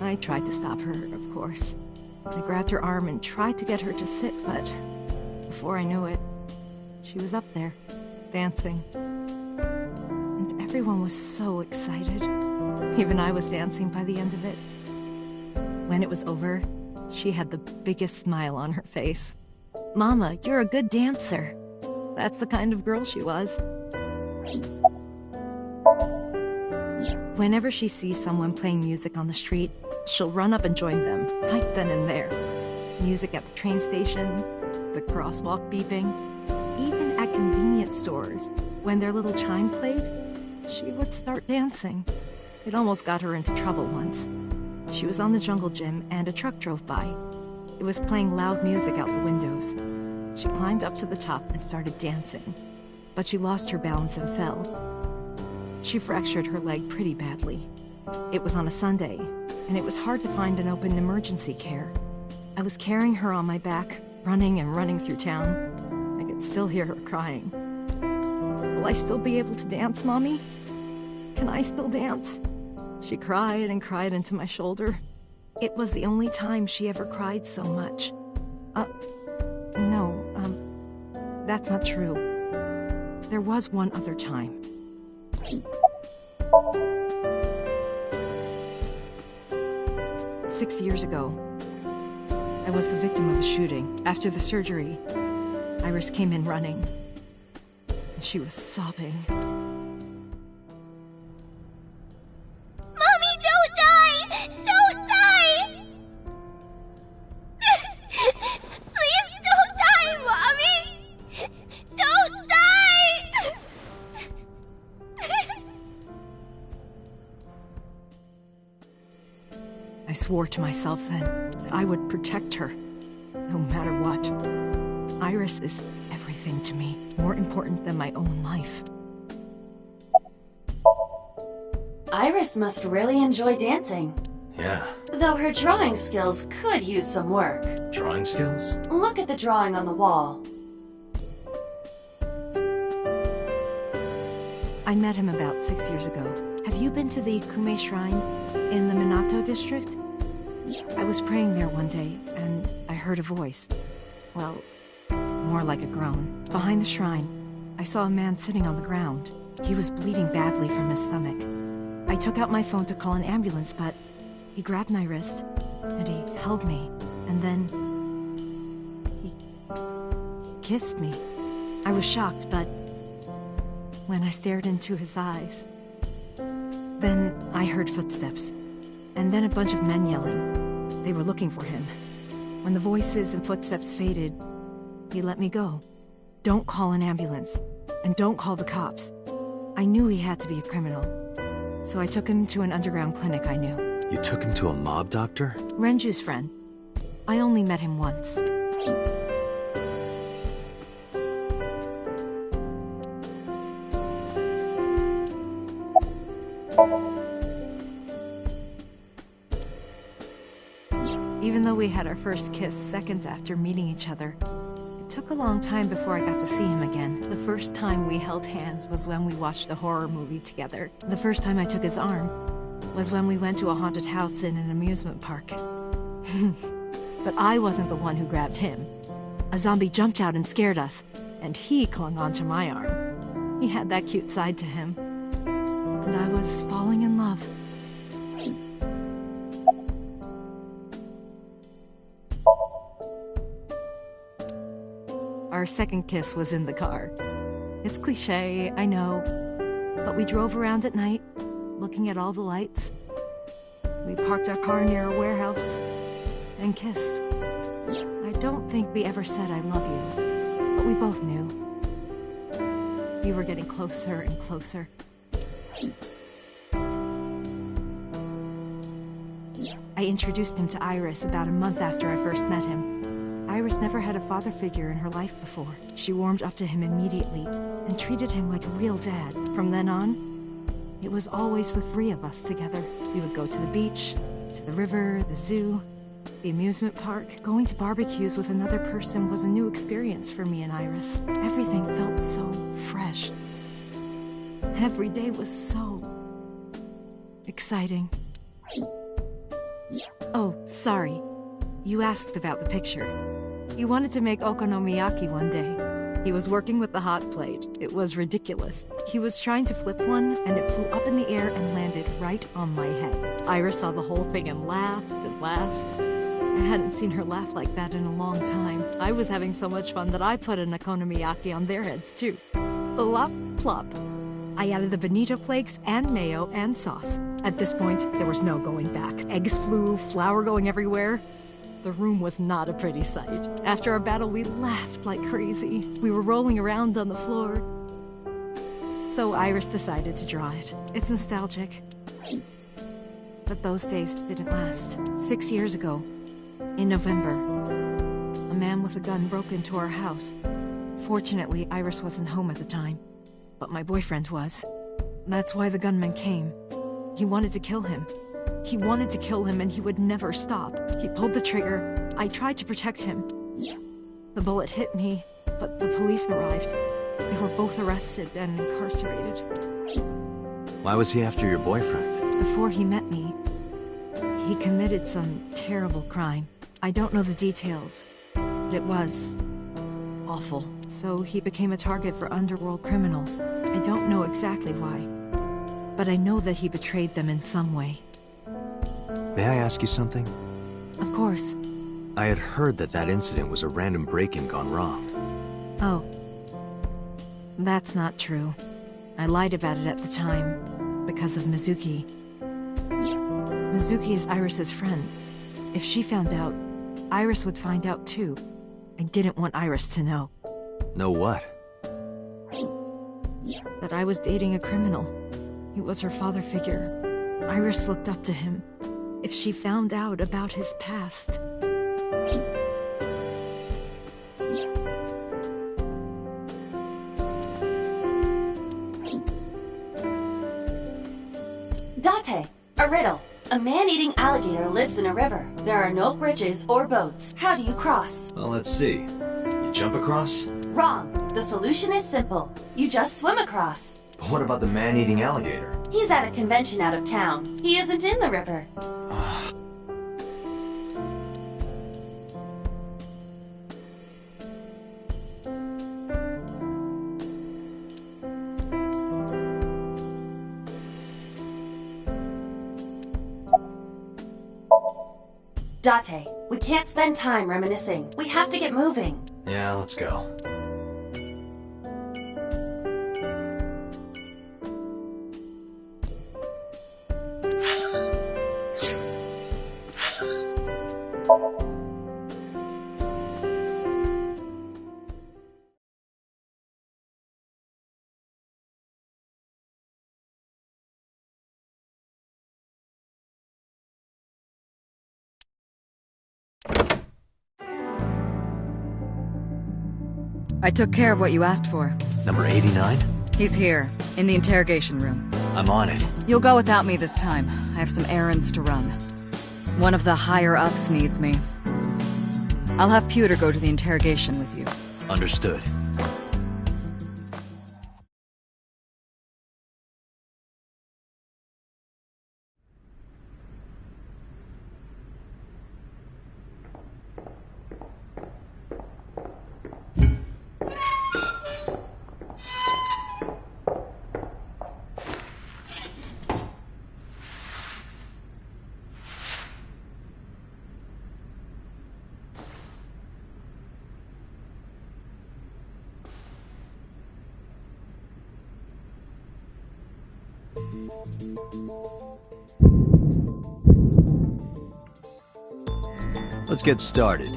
I tried to stop her, of course. I grabbed her arm and tried to get her to sit, but Before I knew it, she was up there, dancing. And everyone was so excited. Even I was dancing by the end of it. When it was over, she had the biggest smile on her face. Mama, you're a good dancer. That's the kind of girl she was. Whenever she sees someone playing music on the street, she'll run up and join them, right then and there. Music at the train station, the crosswalk beeping, even at convenience stores. When their little chime played, she would start dancing. It almost got her into trouble once. She was on the jungle gym and a truck drove by. It was playing loud music out the windows. She climbed up to the top and started dancing, but she lost her balance and fell. She fractured her leg pretty badly. It was on a Sunday, and it was hard to find an open emergency care. I was carrying her on my back, running and running through town. I could still hear her crying. Will I still be able to dance, Mommy? Can I still dance? She cried and cried into my shoulder. It was the only time she ever cried so much. No, that's not true. There was one other time. Six years ago, I was the victim of a shooting. After the surgery, Iris came in running. And she was sobbing. Mommy, don't die! Don't die! Please don't die, Mommy! Don't die! I swore to myself then that I would protect her, no matter what. Iris is everything to me, more important than my own life. Iris must really enjoy dancing. Yeah. Though her drawing skills could use some work. Drawing skills? Look at the drawing on the wall. I met him about 6 years ago. Have you been to the Kume Shrine in the Minato district? I was praying there one day, and I heard a voice. Well, more like a groan. Behind the shrine, I saw a man sitting on the ground. He was bleeding badly from his stomach. I took out my phone to call an ambulance, but he grabbed my wrist, and he held me, and then he kissed me. I was shocked, but when I stared into his eyes, then I heard footsteps, and then a bunch of men yelling. They were looking for him. When the voices and footsteps faded, he let me go. Don't call an ambulance, and don't call the cops. I knew he had to be a criminal, so I took him to an underground clinic I knew. You took him to a mob doctor? Renju's friend. I only met him once. Even though we had our first kiss seconds after meeting each other, it took a long time before I got to see him again. The first time we held hands was when we watched a horror movie together. The first time I took his arm was when we went to a haunted house in an amusement park. But I wasn't the one who grabbed him. A zombie jumped out and scared us, and he clung onto my arm. He had that cute side to him, and I was falling in love. Our second kiss was in the car. It's cliché, I know, but we drove around at night, looking at all the lights. We parked our car near a warehouse and kissed. I don't think we ever said I love you, but we both knew. We were getting closer and closer. I introduced him to Iris about a month after I first met him. Iris never had a father figure in her life before. She warmed up to him immediately and treated him like a real dad. From then on, it was always the three of us together. We would go to the beach, to the river, the zoo, the amusement park. Going to barbecues with another person was a new experience for me and Iris. Everything felt so fresh. Every day was so exciting. Oh, sorry. You asked about the picture. He wanted to make okonomiyaki one day. He was working with the hot plate. It was ridiculous. He was trying to flip one, and it flew up in the air and landed right on my head. Iris saw the whole thing and laughed and laughed. I hadn't seen her laugh like that in a long time. I was having so much fun that I put an okonomiyaki on their heads too. Plop, plop. I added the bonito flakes and mayo and sauce. At this point, there was no going back. Eggs flew, flour going everywhere. The room was not a pretty sight. After our battle, we laughed like crazy. We were rolling around on the floor. So Iris decided to draw it. It's nostalgic. But those days didn't last. 6 years ago, in November, a man with a gun broke into our house. Fortunately, Iris wasn't home at the time, but my boyfriend was. That's why the gunman came. He wanted to kill him. He wanted to kill him and he would never stop. He pulled the trigger. I tried to protect him. The bullet hit me, but the police arrived. They were both arrested and incarcerated. Why was he after your boyfriend? Before he met me, he committed some terrible crime. I don't know the details, but it was awful. So he became a target for underworld criminals. I don't know exactly why, but I know that he betrayed them in some way. May I ask you something? Of course. I had heard that that incident was a random break-in gone wrong. Oh. That's not true. I lied about it at the time, because of Mizuki. Mizuki is Iris's friend. If she found out, Iris would find out too. I didn't want Iris to know. Know what? That I was dating a criminal. He was her father figure. Iris looked up to him. If she found out about his past... Date, a riddle. A man-eating alligator lives in a river. There are no bridges or boats. How do you cross? Well, let's see. You jump across? Wrong. The solution is simple. You just swim across. But what about the man-eating alligator? He's at a convention out of town. He isn't in the river. Date, we can't spend time reminiscing. We have to get moving. Yeah, let's go. I took care of what you asked for. Number 89? He's here, in the interrogation room. I'm on it. You'll go without me this time. I have some errands to run. One of the higher-ups needs me. I'll have Pewter go to the interrogation with you. Understood. Let's get started.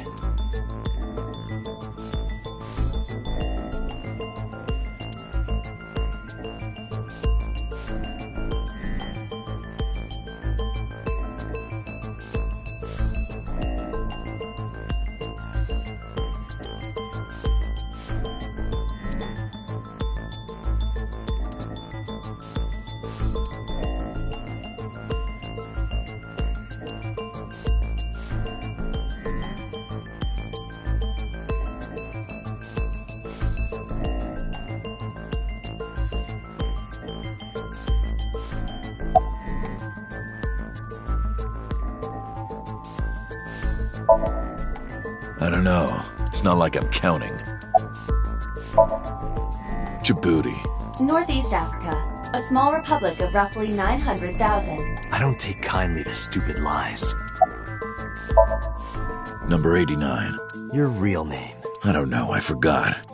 I don't know. It's It's not like I'm counting. Djibouti. Northeast Africa, a small republic of roughly 900,000. I don't take kindly to stupid lies. Number 89. Your real name? I don't know, I forgot.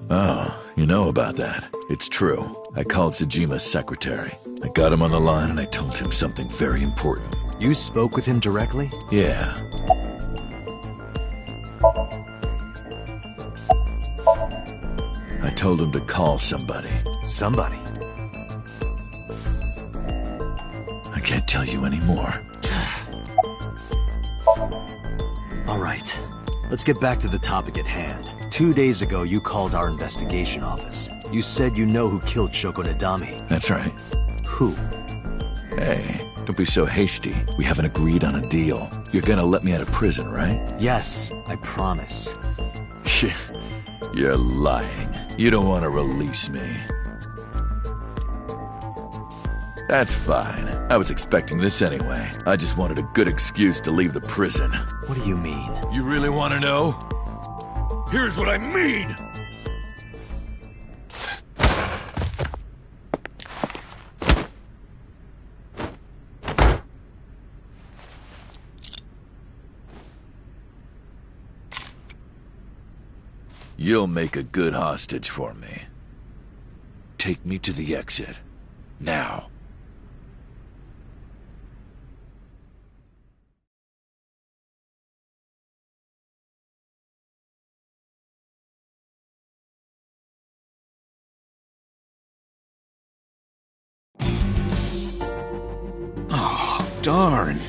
Oh, you know about that. It's true. I called Sajima's secretary. I got him on the line and I told him something very important. You spoke with him directly? Yeah. I told him to call somebody. Somebody? I can't tell you anymore. All right. Let's get back to the topic at hand. 2 days ago, you called our investigation office. You said you know who killed Shoko Nadami. That's right. Who? Hey, don't be so hasty. We haven't agreed on a deal. You're gonna let me out of prison, right? Yes, I promise. You're lying. You don't want to release me. That's fine. I was expecting this anyway. I just wanted a good excuse to leave the prison. What do you mean? You really want to know? Here's what I mean! You'll make a good hostage for me. Take me to the exit. Now. Oh, darn.